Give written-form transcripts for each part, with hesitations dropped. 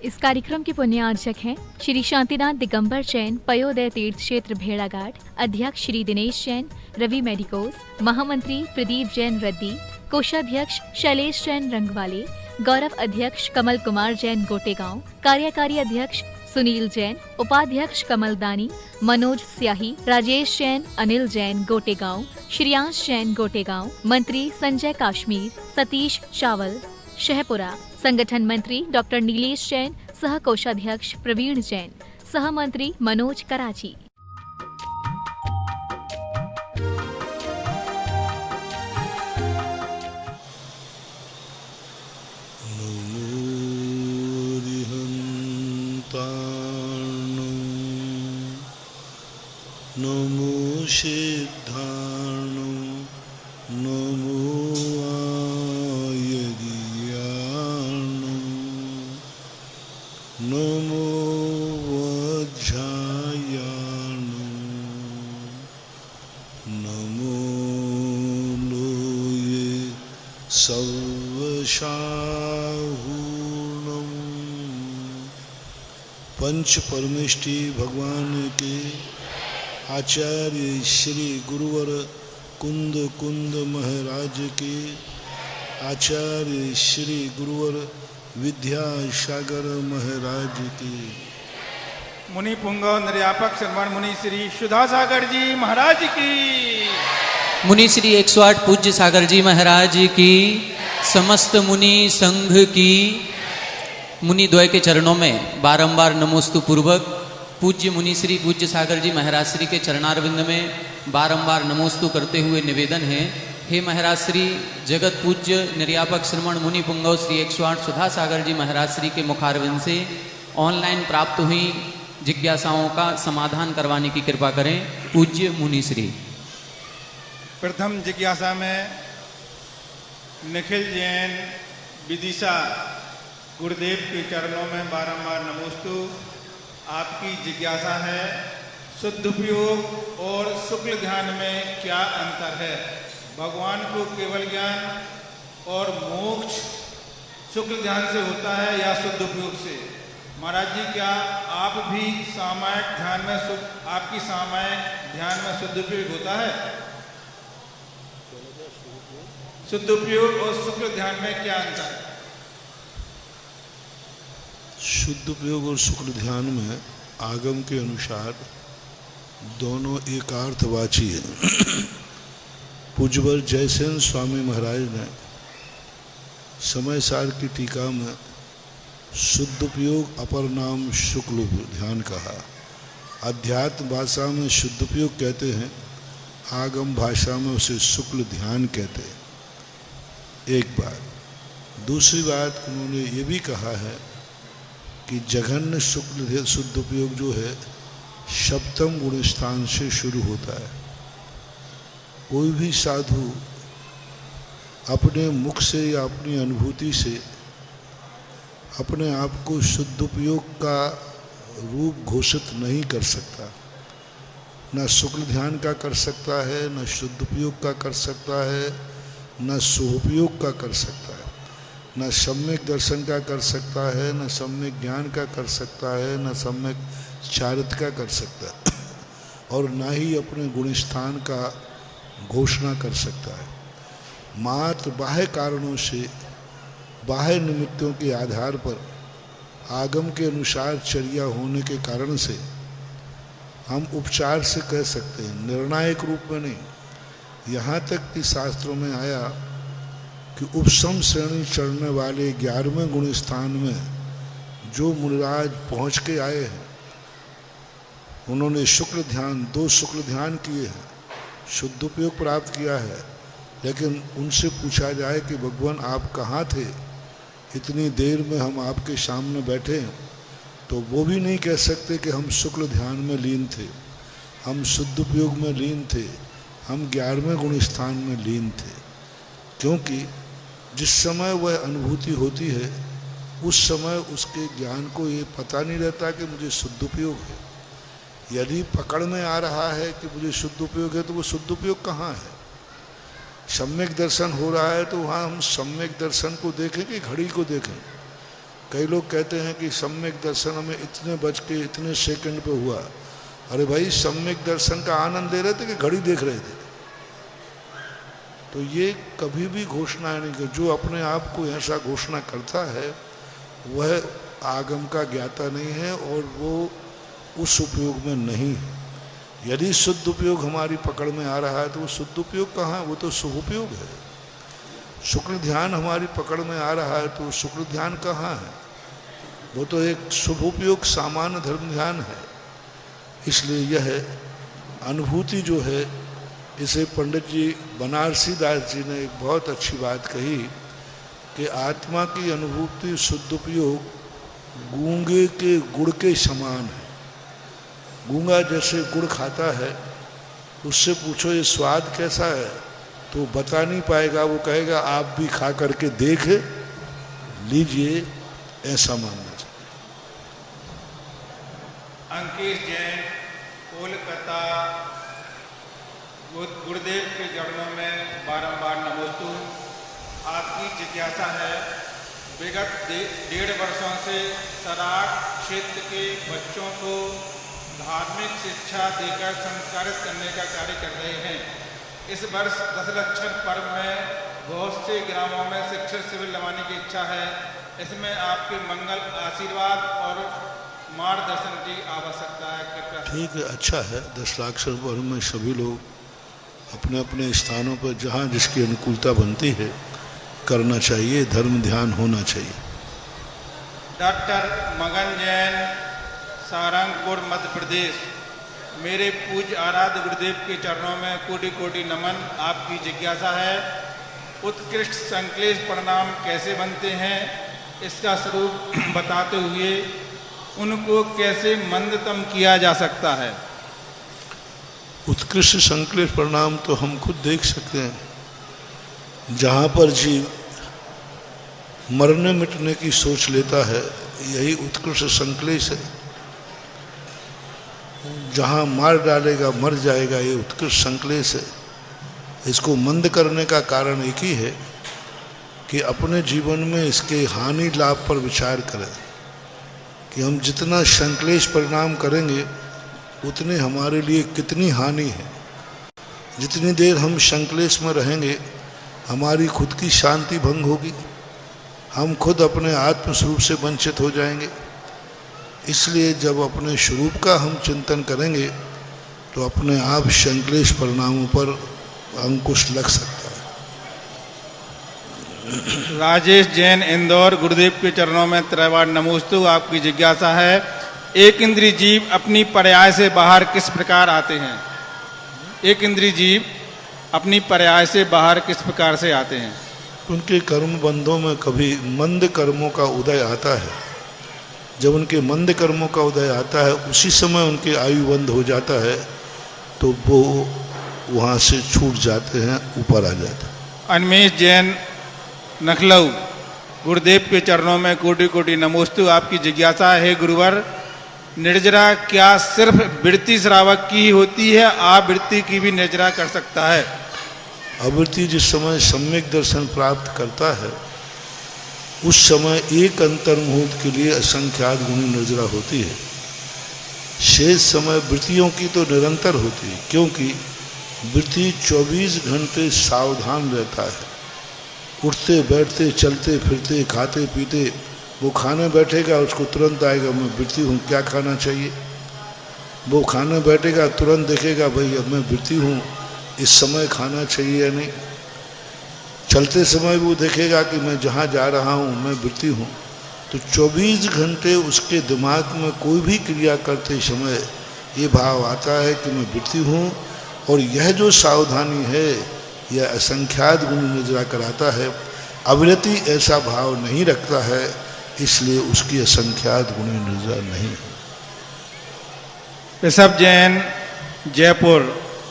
इस कार्यक्रम के पुण्यार्चक हैं श्री शांतिनाथ दिगंबर जैन पयोदय तीर्थ क्षेत्र भेड़ाघाट, अध्यक्ष श्री दिनेश जैन रवि मेडिकोज, महामंत्री प्रदीप जैन रद्दी, कोषाध्यक्ष शैलेश जैन रंगवाले, गौरव अध्यक्ष कमल कुमार जैन गोटेगांव, कार्यकारी अध्यक्ष सुनील जैन, उपाध्यक्ष कमल दानी, मनोज स्याही, राजेश जैन, अनिल जैन गोटेगांव, श्रेयांश जैन गोटेगांव, मंत्री संजय काश्मीर, सतीश चावल शहपुरा, संगठन मंत्री डॉक्टर नीलेश जैन, सह कोषाध्यक्ष प्रवीण जैन, सह मंत्री मनोज कराची। नमो सिद्धाणो नमो आयर्याणो नमो वज्रायाणो नमो लोये सर्वशाहूणम्। पंच परमेष्टि भगवान के आचार्य श्री गुरुवर कुंद कुंद महाराज के, आचार्य श्री गुरुवर विद्यासागर महाराज के, मुनि पुंगव निर्यापक श्रवण मुनि श्री सुधा सागर जी महाराज की, मुनि श्री 108 पूज्य सागर जी महाराज की, समस्त मुनि संघ की, मुनि द्वय के चरणों में बारंबार नमोस्तु पूर्वक पूज्य मुनि श्री पूज्य सागर जी महाराज श्री के चरणारविंद में बारंबार नमोस्तु करते हुए निवेदन है, हे महाराज श्री जगत पूज्य निर्यापक श्रवण मुनि पुंगव श्री 108 सुधा सागर जी महाराज श्री के मुखारविंद से ऑनलाइन प्राप्त हुई जिज्ञासाओं का समाधान करवाने की कृपा करें पूज्य मुनि श्री। प्रथम जिज्ञासा में निखिल जैन विदिशा गुरुदेव के चरणों में बारंबार नमोस्तु। आपकी जिज्ञासा है शुद्ध उपयोग और शुक्ल ध्यान में क्या अंतर है? भगवान को केवल ज्ञान और मोक्ष शुक्ल ध्यान से होता है या शुद्ध उपयोग से? महाराज जी, क्या आप भी सामायिक ध्यान में आपकी सामायिक ध्यान में शुद्ध उपयोग होता है? शुद्ध उपयोग और शुक्ल ध्यान में क्या अंतर है? शुद्ध उपयोग और शुक्ल ध्यान में आगम के अनुसार दोनों एकार्थवाची है। पूज्यवर जयसेन स्वामी महाराज ने समय सार की टीका में शुद्ध उपयोग अपर नाम शुक्ल ध्यान कहा। अध्यात्म भाषा में शुद्ध उपयोग कहते हैं, आगम भाषा में उसे शुक्ल ध्यान कहते हैं। एक बात। दूसरी बात, उन्होंने ये भी कहा है कि जघन्य शुक्ल शुद्ध उपयोग जो है सप्तम गुण स्थान से शुरू होता है। कोई भी साधु अपने मुख से या अपनी अनुभूति से अपने आप को शुद्ध उपयोग का रूप घोषित नहीं कर सकता। न शुक्ल ध्यान का कर सकता है, न शुद्ध उपयोग का कर सकता है, न शुभोपयोग का कर सकता है, न सम्यक दर्शन का कर सकता है, न सम्यक ज्ञान का कर सकता है, न सम्यक चारित्र का कर सकता है, और न ही अपने गुणस्थान का घोषणा कर सकता है। मात्र बाह्य कारणों से, बाह्य निमित्तों के आधार पर आगम के अनुसार चर्या होने के कारण से हम उपचार से कह सकते हैं, निर्णायक रूप में नहीं। यहाँ तक कि शास्त्रों में आया कि उपसम श्रेणी चढ़ने वाले 11वें गुण स्थान में जो मुनिराज पहुँच के आए हैं, उन्होंने शुक्ल ध्यान 2 शुक्ल ध्यान किए हैं, शुद्ध उपयोग प्राप्त किया है। लेकिन उनसे पूछा जाए कि भगवान आप कहाँ थे, इतनी देर में हम आपके सामने बैठे हैं, तो वो भी नहीं कह सकते कि हम शुक्ल ध्यान में लीन थे, हम शुद्ध उपयोग में लीन थे, हम 11वें गुण स्थान में लीन थे। क्योंकि जिस समय वह अनुभूति होती है उस समय उसके ज्ञान को ये पता नहीं रहता कि मुझे शुद्ध उपयोग है। यदि पकड़ में आ रहा है कि मुझे शुद्ध उपयोग है तो वो शुद्ध उपयोग कहाँ है? सम्यक दर्शन हो रहा है तो वहाँ हम सम्यक दर्शन को देखें कि घड़ी को देखें? कई लोग कहते हैं कि सम्यक दर्शन में इतने बज के इतने सेकंड पे हुआ। अरे भाई, सम्यक दर्शन का आनंद ले रहे थे कि घड़ी देख रहे थे? तो ये कभी भी घोषणा नहीं कि जो अपने आप को ऐसा घोषणा करता है वह आगम का ज्ञाता नहीं है और वो उस उपयोग में नहीं है। यदि शुद्ध उपयोग हमारी पकड़ में आ रहा है तो वो शुद्ध उपयोग कहाँ है? वो तो शुभ उपयोग है। शुक्ल ध्यान हमारी पकड़ में आ रहा है तो शुक्ल ध्यान कहाँ है? वो तो एक शुभ उपयोग सामान्य धर्म ध्यान है। इसलिए यह अनुभूति जो है, इसे पंडित जी बनारसी दास जी ने एक बहुत अच्छी बात कही कि आत्मा की अनुभूति शुद्ध उपयोग गूंगे के गुड़ के समान है। गूंगा जैसे गुड़ खाता है, उससे पूछो ये स्वाद कैसा है तो वो बता नहीं पाएगा, वो कहेगा आप भी खा करके देख लीजिए, ऐसा मानना चाहिए। अंकित जैन, कोलकाता। गुरुदेव के चरणों में बारंबार नमोस्तु। आपकी जिज्ञासा है, विगत 1.5 वर्षों से सराट क्षेत्र के बच्चों को धार्मिक शिक्षा देकर संस्कारित करने का कार्य कर रहे हैं। इस वर्ष दशलक्षण पर्व में बहुत से ग्रामों में शिक्षण शिविर लगाने की इच्छा है। इसमें आपके मंगल आशीर्वाद और मार्गदर्शन की आवश्यकता है, कृपया। ठीक है, अच्छा है। 10,00,000 पर्व में सभी लोग अपने अपने स्थानों पर जहाँ जिसकी अनुकूलता बनती है करना चाहिए, धर्म ध्यान होना चाहिए। डॉक्टर मगन जैन, सारंगपुर, मध्य प्रदेश। मेरे पूज्य आराध्य गुरुदेव के चरणों में कोटि कोटि नमन। आपकी जिज्ञासा है, उत्कृष्ट संक्लेश परिणाम कैसे बनते हैं, इसका स्वरूप बताते हुए उनको कैसे मंदतम किया जा सकता है। उत्कृष्ट संक्लेश परिणाम तो हम खुद देख सकते हैं। जहाँ पर जीव मरने मिटने की सोच लेता है, यही उत्कृष्ट संक्लेश है। जहाँ मार डालेगा मर जाएगा, ये उत्कृष्ट संक्लेश है। इसको मंद करने का कारण एक ही है कि अपने जीवन में इसके हानि लाभ पर विचार करें कि हम जितना संक्लेश परिणाम करेंगे उतने हमारे लिए कितनी हानि है। जितनी देर हम संक्लेश में रहेंगे हमारी खुद की शांति भंग होगी, हम खुद अपने आत्म स्वरूप से वंचित हो जाएंगे। इसलिए जब अपने स्वरूप का हम चिंतन करेंगे तो अपने आप संक्लेश परिणामों पर अंकुश लग सकता है। राजेश जैन, इंदौर। गुरुदेव के चरणों में त्रैवार नमोस्तु। आपकी जिज्ञासा है, एक इंद्रिय जीव अपनी पर्याय से बाहर किस प्रकार आते हैं? एक इंद्रिय जीव अपनी पर्याय से बाहर किस प्रकार से आते हैं? उनके कर्म बंधों में कभी मंद कर्मों का उदय आता है। जब उनके मंद कर्मों का उदय आता है उसी समय उनके आयु बंद हो जाता है, तो वो वहाँ से छूट जाते हैं, ऊपर आ जाते हैं। अनमेश जैन, नखलऊ। गुरुदेव के चरणों में कोटि कोटि नमोस्तु। आपकी जिज्ञासा है, गुरुवर, निर्जरा क्या सिर्फ वृत्ति श्रावक की ही होती है, आवृत्ति की भी निर्जरा कर सकता है? आवृत्ति जिस समय सम्यक दर्शन प्राप्त करता है उस समय एक अंतर्मुहूर्त के लिए असंख्यात गुणी निर्जरा होती है। शेष समय वृत्तियों की तो निरंतर होती है, क्योंकि वृत्ति 24 घंटे सावधान रहता है। उठते बैठते चलते फिरते खाते पीते, वो खाने बैठेगा उसको तुरंत आएगा मैं वृत्ति हूँ, क्या खाना चाहिए। वो खाने बैठेगा तुरंत देखेगा भाई अब मैं वृत्ति हूँ, इस समय खाना चाहिए या नहीं। चलते समय वो देखेगा कि मैं जहाँ जा रहा हूँ मैं वृत्ति हूँ। तो 24 घंटे उसके दिमाग में कोई भी क्रिया करते समय ये भाव आता है कि मैं वृत्ति हूँ, और यह जो सावधानी है यह असंख्यात गुण निर्जरा कराता है। अविरति ऐसा भाव नहीं रखता है, इसलिए उसकी असंख्यात गुण निर्जरा नहीं है। ऋषभ जैन, जयपुर।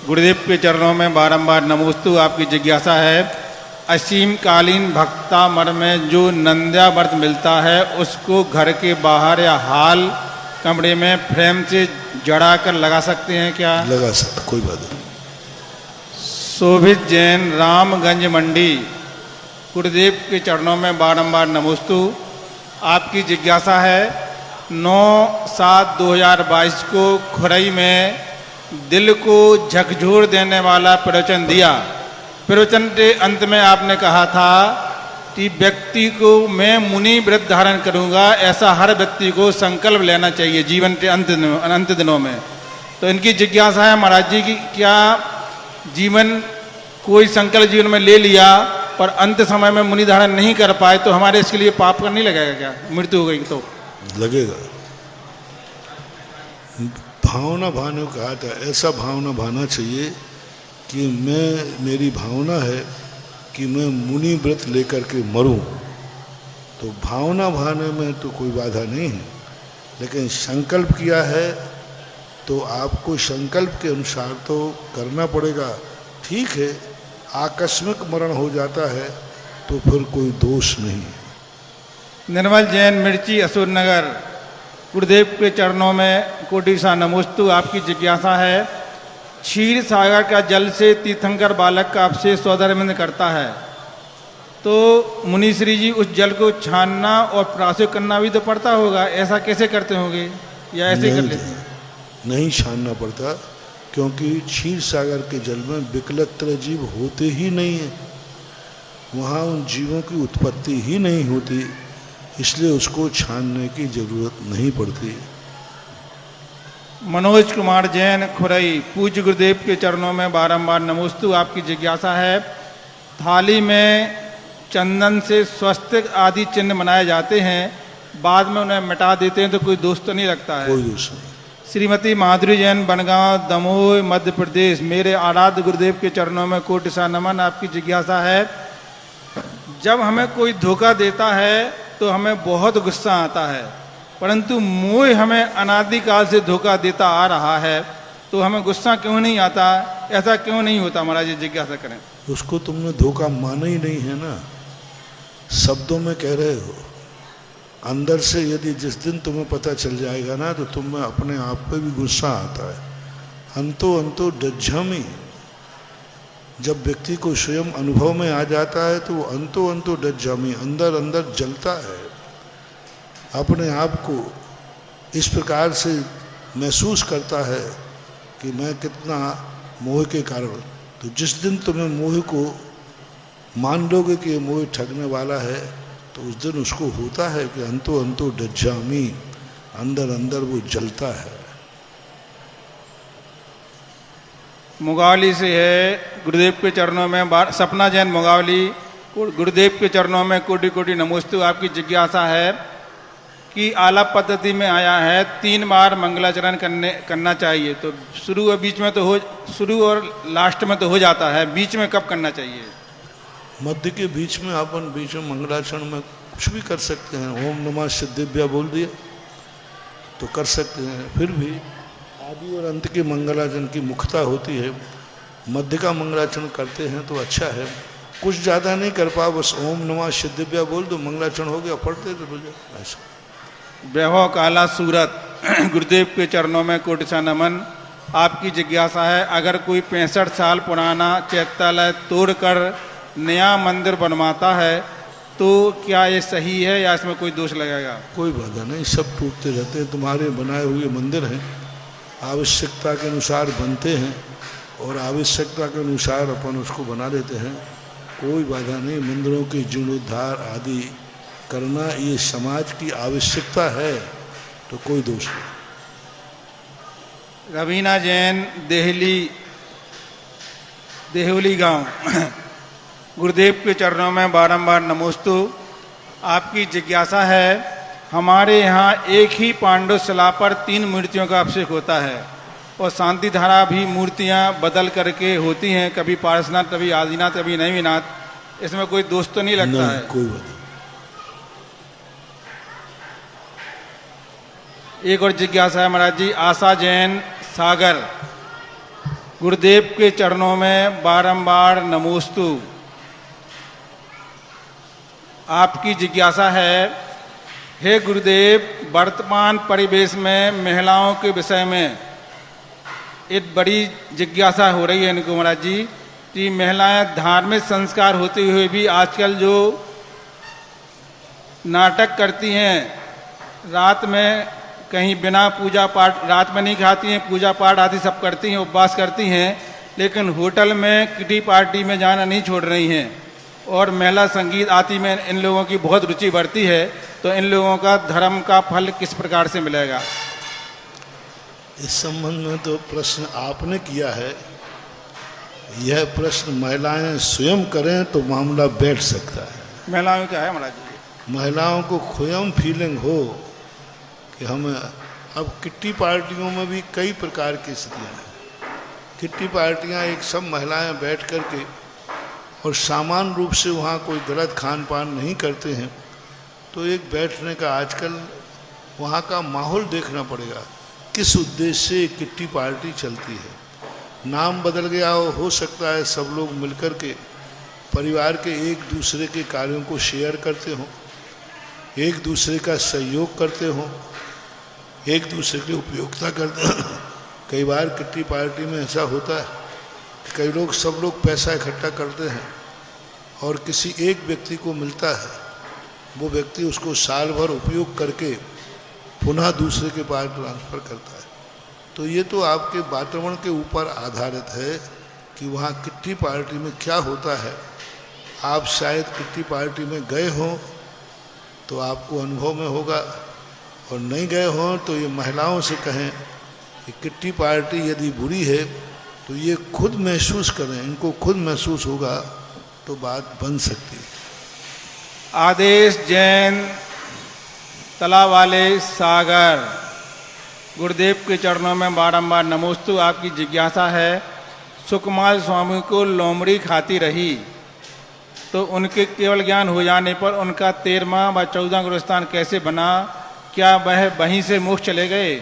गुरुदेव के चरणों में बारंबार नमोस्तु। आपकी जिज्ञासा है, असीम कालीन भक्ता मर में जो नंद्याव्रत मिलता है उसको घर के बाहर या हॉल कमरे में फ्रेम से जड़ा कर लगा सकते हैं क्या? लगा सकते, कोई बात नहीं। शोभित जैन, रामगंज मंडी। गुरुदेव के चरणों में बारंबार नमोस्तु। आपकी जिज्ञासा है 9/7/2022 को खुरई में दिल को झकझोर देने वाला प्रवचन दिया। प्रवचन के अंत में आपने कहा था कि व्यक्ति को मैं मुनि व्रत धारण करूंगा, ऐसा हर व्यक्ति को संकल्प लेना चाहिए जीवन के अंत दिनों में। तो इनकी जिज्ञासा है महाराज जी की, क्या जीवन कोई संकल्प जीवन में ले लिया पर अंत समय में मुनि धारण नहीं कर पाए तो हमारे इसके लिए पाप का नहीं लगेगा क्या? मृत्यु हो गई तो लगेगा। भावना भाने को कहा था, ऐसा भावना भाना चाहिए कि मेरी भावना है कि मैं मुनि व्रत लेकर के मरूं। तो भावना भाने में तो कोई बाधा नहीं है, लेकिन संकल्प किया है तो आपको संकल्प के अनुसार तो करना पड़ेगा। ठीक है, आकस्मिक मरण हो जाता है तो फिर कोई दोष नहीं है। निर्मल जैन, मिर्ची, असुर नगर, गुरुदेव के चरणों में कोटि सा नमोस्तु। आपकी जिज्ञासा है क्षीर सागर का जल से तीर्थंकर बालक का आपसे सौदर्मिंद करता है, तो मुनीश्री जी उस जल को छानना और प्राशुक करना भी तो पड़ता होगा, ऐसा कैसे करते होंगे या ऐसे कर लेते हैं? नहीं छानना पड़ता, क्योंकि क्षीर सागर के जल में विकलत्र जीव होते ही नहीं है, वहाँ उन जीवों की उत्पत्ति ही नहीं होती, इसलिए उसको छानने की जरूरत नहीं पड़ती। मनोज कुमार जैन, खुरई, पूज्य गुरुदेव के चरणों में बारंबार नमोस्तु। आपकी जिज्ञासा है थाली में चंदन से स्वस्तिक आदि चिन्ह बनाए जाते हैं, बाद में उन्हें मिटा देते हैं, तो कोई दोष तो नहीं लगता है? कोई दोष नहीं। श्रीमती माधुरी जैन, बनगांव, दमोह, मध्य प्रदेश, मेरे आराध्य गुरुदेव के चरणों में कोटि सा नमन। आपकी जिज्ञासा है जब हमें कोई धोखा देता है तो हमें बहुत गुस्सा आता है, परंतु मोह हमें अनादिकाल से धोखा देता आ रहा है, तो हमें गुस्सा क्यों नहीं आता? ऐसा क्यों नहीं होता? महाराज जी जिज्ञासा करें। उसको तुमने धोखा माना ही नहीं है ना, शब्दों में कह रहे हो। अंदर से यदि जिस दिन तुम्हें पता चल जाएगा ना, तो तुम्हें अपने आप पे भी गुस्सा आता है। अंतो डज्झामी, जब व्यक्ति को स्वयं अनुभव में आ जाता है तो वो अंतो डज्झामी, अंदर अंदर जलता है, अपने आप को इस प्रकार से महसूस करता है कि मैं कितना मोह के कारण। तो जिस दिन तुम्हें मोह को मान लोगे कि ये मोह ठगने वाला है, तो उस दिन उसको होता है कि अंतो डज्झामी, अंदर अंदर वो जलता है। मुगावली से है, गुरुदेव के चरणों में सपना जैन, मुगावली, गुरुदेव के चरणों में कोटि कोटि नमोस्तु। आपकी जिज्ञासा है कि आलाप पद्धति में आया है 3 बार मंगलाचरण करना चाहिए, तो शुरू और बीच में तो शुरू और लास्ट में तो हो जाता है, बीच में कब करना चाहिए? मध्य के बीच में अपन बीच में मंगलाचरण में कुछ भी कर सकते हैं। ओम नमः सिद्धिभ्या बोल दिया तो कर सकते हैं। फिर भी आदि और अंत के मंगलाचरण की मुख्यता होती है, मध्य का मंगलाचरण करते हैं तो अच्छा है। कुछ ज़्यादा नहीं कर पाओ, बस ओम नमः सिद्धिभ्या बोल दो, मंगलाचरण हो गया, पढ़ते तो मुझे ऐसा। वैभव काला सूरत, गुरुदेव के चरणों में कोटि सा नमन। आपकी जिज्ञासा है अगर कोई 65 साल पुराना चैत्यालय तोड़कर नया मंदिर बनवाता है तो क्या ये सही है या इसमें कोई दोष लगेगा? कोई बाधा नहीं, सब टूटते रहते हैं। तुम्हारे बनाए हुए मंदिर हैं, आवश्यकता के अनुसार बनते हैं और आवश्यकता के अनुसार अपन उसको बना लेते हैं। कोई बाधा नहीं, मंदिरों के जीर्णोद्धार आदि करना ये समाज की आवश्यकता है, तो कोई दोष नहीं। रवीना जैन, देहली गांव, गुरुदेव के चरणों में बारंबार नमोस्तु। आपकी जिज्ञासा है हमारे यहाँ एक ही पांडव शिला पर 3 मूर्तियों का अभिषेक होता है और शांति धारा भी मूर्तियाँ बदल करके होती हैं, कभी पारसनाथ, कभी आदिनाथ, कभी नैमिनाथ। इसमें कोई दोष तो नहीं लगता है? कोई बात नहीं। एक और जिज्ञासा है महाराज जी, आशा जैन, सागर, गुरुदेव के चरणों में बारंबार नमोस्तु। आपकी जिज्ञासा है हे गुरुदेव, वर्तमान परिवेश में महिलाओं के विषय में एक बड़ी जिज्ञासा हो रही है इनको महाराज जी कि महिलाएं धार्मिक संस्कार होते हुए भी आजकल जो नाटक करती हैं, रात में कहीं बिना पूजा पाठ, रात में नहीं खाती हैं, पूजा पाठ आदि सब करती हैं, उपवास करती हैं, लेकिन होटल में किटी पार्टी में जाना नहीं छोड़ रही हैं, और महिला संगीत आदि में इन लोगों की बहुत रुचि बढ़ती है, तो इन लोगों का धर्म का फल किस प्रकार से मिलेगा? इस संबंध में तो प्रश्न आपने किया है, यह प्रश्न महिलाएं स्वयं करें तो मामला बैठ सकता है। महिलाओं का है महाराज जी। महिलाओं को स्वयं फीलिंग हो कि हम, अब किट्टी पार्टियों में भी कई प्रकार की स्थितियाँ हैं। किट्टी पार्टियाँ एक सब महिलाएं बैठ कर के और सामान्य रूप से वहाँ कोई गलत खान पान नहीं करते हैं, तो एक बैठने का आजकल वहाँ का माहौल देखना पड़ेगा, किस उद्देश्य से किट्टी पार्टी चलती है। नाम बदल गया हो सकता है सब लोग मिलकर के परिवार के एक दूसरे के कार्यों को शेयर करते हों, एक दूसरे का सहयोग करते हों, एक दूसरे की उपयोगिता करते हैं। कई बार किट्टी पार्टी में ऐसा होता है कि कई लोग, सब लोग पैसा इकट्ठा करते हैं और किसी एक व्यक्ति को मिलता है, वो व्यक्ति उसको साल भर उपयोग करके पुनः दूसरे के पास ट्रांसफ़र करता है। तो ये तो आपके वातावरण के ऊपर आधारित है कि वहाँ किट्टी पार्टी में क्या होता है। आप शायद किट्टी पार्टी में गए हों तो आपको अनुभव में होगा, और नहीं गए हों तो ये महिलाओं से कहें कि किट्टी पार्टी यदि बुरी है तो ये खुद महसूस करें, इनको खुद महसूस होगा तो बात बन सकती है। आदेश जैन, तलावाले सागर, गुरुदेव के चरणों में बारंबार नमोस्तु। आपकी जिज्ञासा है, सुकमाल स्वामी को लोमड़ी खाती रही तो उनके केवल ज्ञान हो जाने पर उनका 13वां व 14वां गुरुस्थान कैसे बना? क्या वह वहीं से मोक्ष चले गए?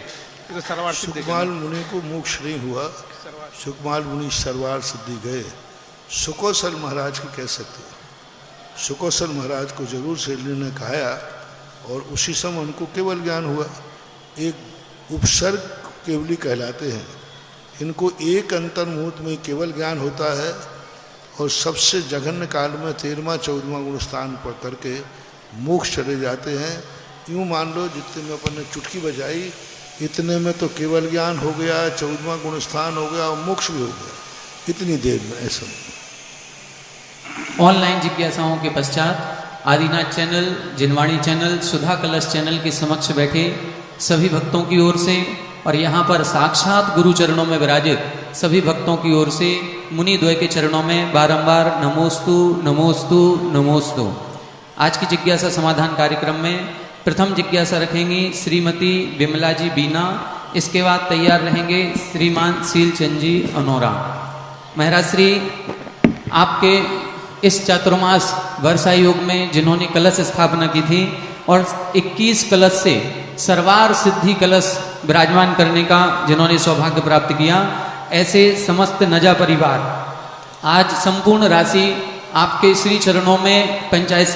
तो सुकमाल मुनि को मोक्ष नहीं हुआ, सुकमाल मुनि सरवार सिद्धि गए। सुकोसल महाराज की कह सकते हैं, सुकोसल महाराज को जरूर शैली ने कहा और उसी समय उनको केवल ज्ञान हुआ। एक उपसर्ग केवली कहलाते हैं, इनको एक अंतर मुहूर्त में केवल ज्ञान होता है और सबसे जघन्य काल में 13वां 14वां गुणस्थान पर करके मोक्ष चले जाते हैं। यूँ मान लो जितने में अपन ने चुटकी बजाई इतने में तो केवल ज्ञान हो गया, 14वां गुणस्थान हो गया और मोक्ष भी हो गया इतनी देर में। ऐसा ऑनलाइन जिज्ञासाओं के पश्चात आदिनाथ चैनल, जिनवाणी चैनल, सुधा कलश चैनल के समक्ष बैठे सभी भक्तों की ओर से और यहाँ पर साक्षात गुरु चरणों में विराजित सभी भक्तों की ओर से मुनि द्वय के चरणों में बारंबार नमोस्तु नमोस्तु नमोस्तु। आज की जिज्ञासा समाधान कार्यक्रम में प्रथम जिज्ञासा रखेंगी श्रीमती विमला जी बीना, इसके बाद तैयार रहेंगे श्रीमान सीलचंद जी अनोरा। महाराज श्री, आपके इस चातुर्मास वर्षा योग में जिन्होंने कलश स्थापना की थी और 21 कलश से सर्वार सिद्धि कलश विराजमान करने का जिन्होंने सौभाग्य प्राप्त किया, ऐसे समस्त नजा परिवार आज संपूर्ण राशि आपके श्री चरणों में पंचायत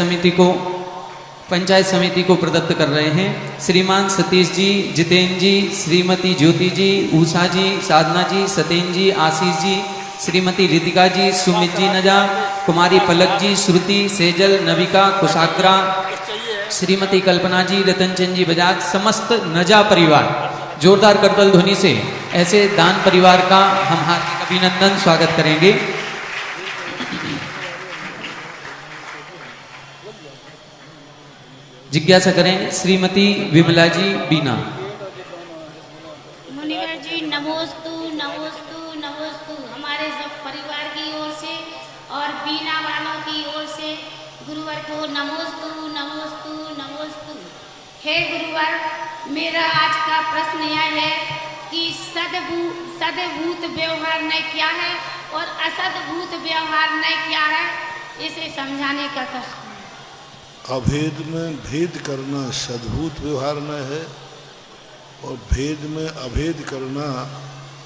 समिति को प्रदत्त कर रहे हैं। श्रीमान सतीश जी, जितेंद्र जी, श्रीमती ज्योति जी, उषा जी, साधना जी, सतेन जी, आशीष जी, श्रीमती रितिका जी, सुमित जी नजा, कुमारी पलक जी, श्रुति, सेजल, नविका, कुशाग्रा, श्रीमती कल्पना जी, रतनचंद जी बजाज, समस्त नजा परिवार जोरदार करतल ध्वनि से ऐसे दान परिवार का हम हार्दिक अभिनंदन स्वागत करेंगे। जिज्ञासा करें श्रीमती विमला जी बीना। मुनिवर जी नमोस्तु नमोस्तु नमोस्तु। हमारे सब परिवार की ओर से और बीना वालों की ओर से गुरुवर को नमोस्तु नमोस्तु नमोस्तु। हे गुरुवर, मेरा आज का प्रश्न यह है कि सद्भूत व्यवहार न्याय क्या है और असद्भूत व्यवहार न्याय क्या है, इसे समझाने का कष्ट। अभेद में भेद करना सद्भूत व्यवहार न है और भेद में अभेद करना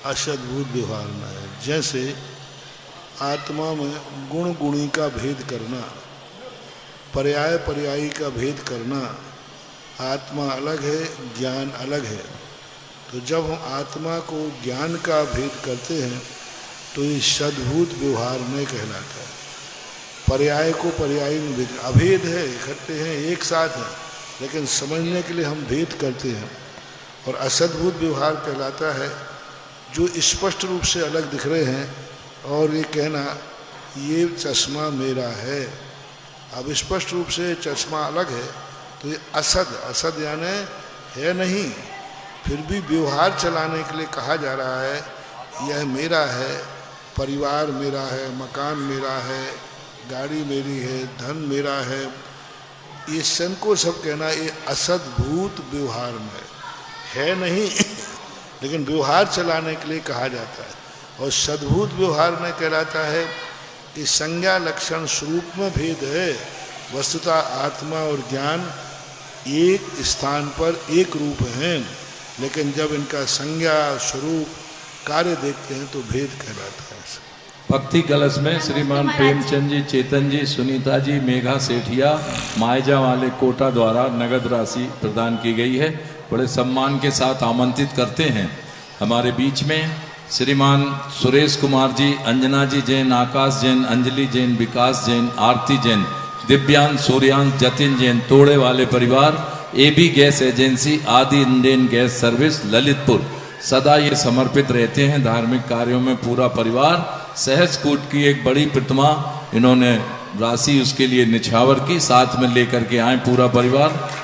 असद्भूत व्यवहार न है। जैसे आत्मा में गुण गुणी का भेद करना, पर्याय पर्यायी का भेद करना, आत्मा अलग है ज्ञान अलग है। तो जब हम आत्मा को ज्ञान का भेद करते हैं तो ये सद्भूत व्यवहार नहीं कहलाता है। पर्याय को पर्याय में भेद, अभेद है, इकट्ठे हैं, एक साथ हैं, लेकिन समझने के लिए हम भेद करते हैं। और असद्भुत व्यवहार कहलाता है जो स्पष्ट रूप से अलग दिख रहे हैं और ये कहना ये चश्मा मेरा है। अब स्पष्ट रूप से चश्मा अलग है तो ये असद यानी है नहीं, फिर भी व्यवहार चलाने के लिए कहा जा रहा है यह मेरा है, परिवार मेरा है, मकान मेरा है, गाड़ी मेरी है, धन मेरा है। ये सन को सब कहना ये असद्भूत व्यवहार में है नहीं लेकिन व्यवहार चलाने के लिए कहा जाता है। और सद्भूत व्यवहार में कहलाता है कि संज्ञा लक्षण स्वरूप में भेद है, वस्तुतः आत्मा और ज्ञान एक स्थान पर एक रूप हैं, लेकिन जब इनका संज्ञा स्वरूप कार्य देखते हैं तो भेद कहलाता है। भक्ति कलश में श्रीमान प्रेमचंद जी, चेतन जी, सुनीता जी, मेघा सेठिया, मायजा वाले कोटा द्वारा नगद राशि प्रदान की गई है। बड़े सम्मान के साथ आमंत्रित करते हैं हमारे बीच में श्रीमान सुरेश कुमार जी, अंजना जी जैन, आकाश जैन, अंजलि जैन, विकास जैन, आरती जैन, दिव्यांश, सूर्यांश, जतिन जैन, तोड़े वाले परिवार, एबी गैस एजेंसी, आदि इंडियन गैस सर्विस, ललितपुर। सदा ये समर्पित रहते हैं धार्मिक कार्यों में पूरा परिवार। सहज कूट की एक बड़ी प्रतिमा इन्होंने राशि उसके लिए निछावर की, साथ में लेकर के आए पूरा परिवार।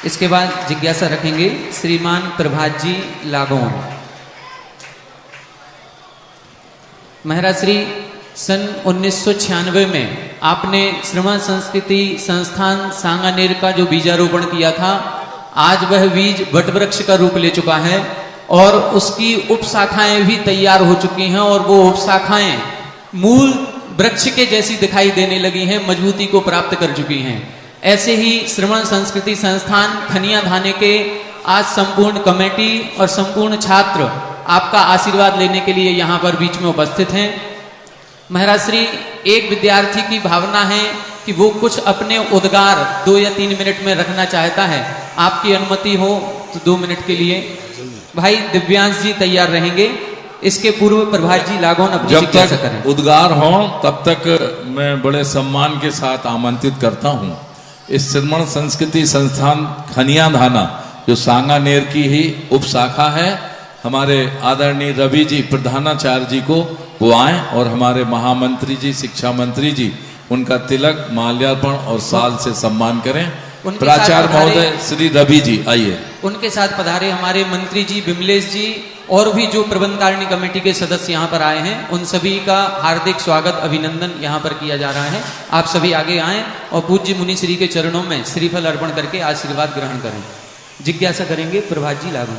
इसके बाद जिज्ञासा रखेंगे श्रीमान प्रभात जी लागोन। महाराज श्री सन 1996 में आपने श्रमण संस्कृति संस्थान सांगानेर का जो बीजारोपण किया था, आज वह बीज वटवृक्ष का रूप ले चुका है और उसकी उपशाखाएं भी तैयार हो चुकी हैं और वो उपशाखाएं मूल वृक्ष के जैसी दिखाई देने लगी हैं, मजबूती को प्राप्त कर चुकी हैं। ऐसे ही श्रमण संस्कृति संस्थान खनिया धाने के आज संपूर्ण कमेटी और संपूर्ण छात्र आपका आशीर्वाद लेने के लिए यहाँ पर बीच में उपस्थित हैं। महाराज श्री, एक विद्यार्थी की भावना है कि वो कुछ अपने उद्गार 2 या 3 मिनट में रखना चाहता है। आपकी अनुमति हो तो 2 मिनट के लिए भाई दिव्यांश जी तैयार रहेंगे। इसके पूर्व प्रभात जी लागोन अपनी जिज्ञासा करें। जब तक उद्गार हो तब तक मैं बड़े सम्मान के साथ आमंत्रित करता हूँ इस श्रमण संस्कृति संस्थान खनिया धाना जो सांगानेर की ही उपशाखा है, हमारे आदरणीय रवि जी प्रधानाचार्य जी को वो आए और हमारे महामंत्री जी, शिक्षा मंत्री जी, उनका तिलक, माल्यार्पण और साल से सम्मान करें। प्राचार्य महोदय श्री रवि जी आइए। उनके साथ पधारे हमारे मंत्री जी विमलेश जी और भी जो प्रबंधकारिणी कमेटी के सदस्य यहाँ पर आए हैं, उन सभी का हार्दिक स्वागत अभिनंदन यहाँ पर किया जा रहा है। आप सभी आगे आएं और पूज्य मुनि श्री के चरणों में श्रीफल अर्पण करके आशीर्वाद ग्रहण करें। जिज्ञासा करेंगे प्रभात जी लागू।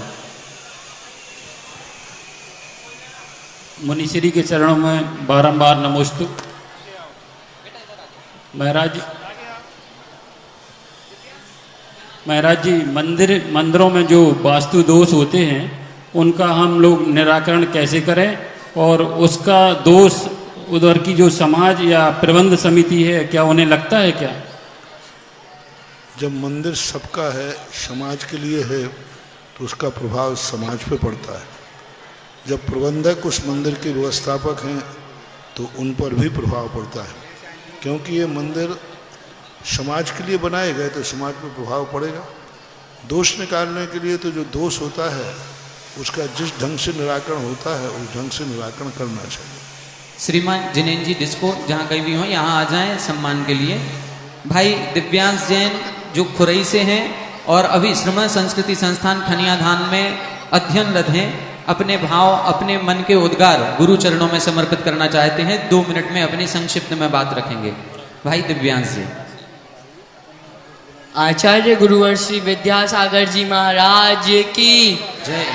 मुनि श्री के चरणों में बारंबार नमोस्तु। महाराज जी, मंदिरों में जो वास्तु दोष होते हैं उनका हम लोग निराकरण कैसे करें, और उसका दोष उधर की जो समाज या प्रबंध समिति है क्या उन्हें लगता है क्या? जब मंदिर सबका है, समाज के लिए है, तो उसका प्रभाव समाज पे पड़ता है। जब प्रबंधक उस मंदिर के व्यवस्थापक हैं तो उन पर भी प्रभाव पड़ता है, क्योंकि ये मंदिर समाज के लिए बनाए गए तो समाज पर प्रभाव पड़ेगा। दोष निकालने के लिए तो जो दोष होता है उसका जिस ढंग से निराकरण होता है उस ढंग से निराकरण करना चाहिए। श्रीमान जिनेन जी डिस्को जहाँ कहीं भी हो यहाँ आ जाएं सम्मान के लिए। भाई दिव्यांश जैन जो खुरई से हैं और अभी श्रमण संस्कृति संस्थान खनिया धान में अध्ययनरत हैं, अपने भाव अपने मन के उद्गार गुरु चरणों में समर्पित करना चाहते हैं। 2 मिनट में अपनी संक्षिप्त में बात रखेंगे। भाई दिव्यांश जी। आचार्य गुरुवर श्री विद्यासागर जी महाराज की जय।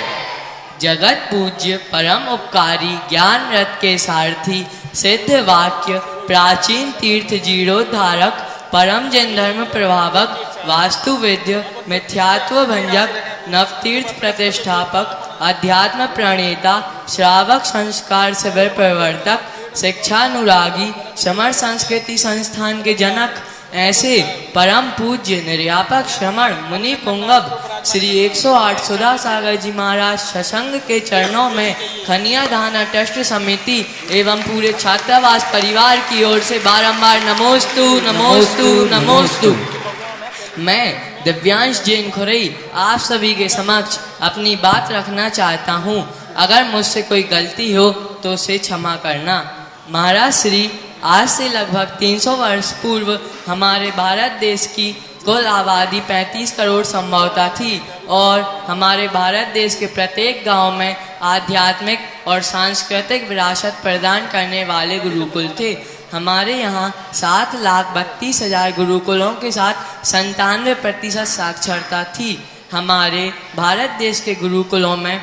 जगत पूज्य परम उपकारी ज्ञान रथ के सारथी सिद्ध वाक्य प्राचीन तीर्थ जीर्णोद्धारक परम जन धर्म प्रभावक वास्तु विद्य मिथ्यात्व भंजक नवतीर्थ प्रतिष्ठापक अध्यात्म प्रणेता श्रावक संस्कार शिविर प्रवर्तक शिक्षानुरागी समर संस्कृति संस्थान के जनक ऐसे परम पूज्य निर्यापक श्रमण मुनि पुंगव श्री 108 सुधा सागर जी महाराज सत्संग के चरणों में खनिया धाना ट्रस्ट समिति एवं पूरे छात्रावास परिवार की ओर से बारंबार नमोस्तु नमोस्तु नमोस्तु। मैं दिव्यांश जैन खुरई आप सभी के समक्ष अपनी बात रखना चाहता हूँ। अगर मुझसे कोई गलती हो तो उसे क्षमा करना। महाराज श्री आज से लगभग 300 वर्ष पूर्व हमारे भारत देश की कुल आबादी 35 करोड़ संभवतः थी और हमारे भारत देश के प्रत्येक गांव में आध्यात्मिक और सांस्कृतिक विरासत प्रदान करने वाले गुरुकुल थे। हमारे यहाँ 7,32,000 गुरुकुलों के साथ 97% साक्षरता थी। हमारे भारत देश के गुरुकुलों में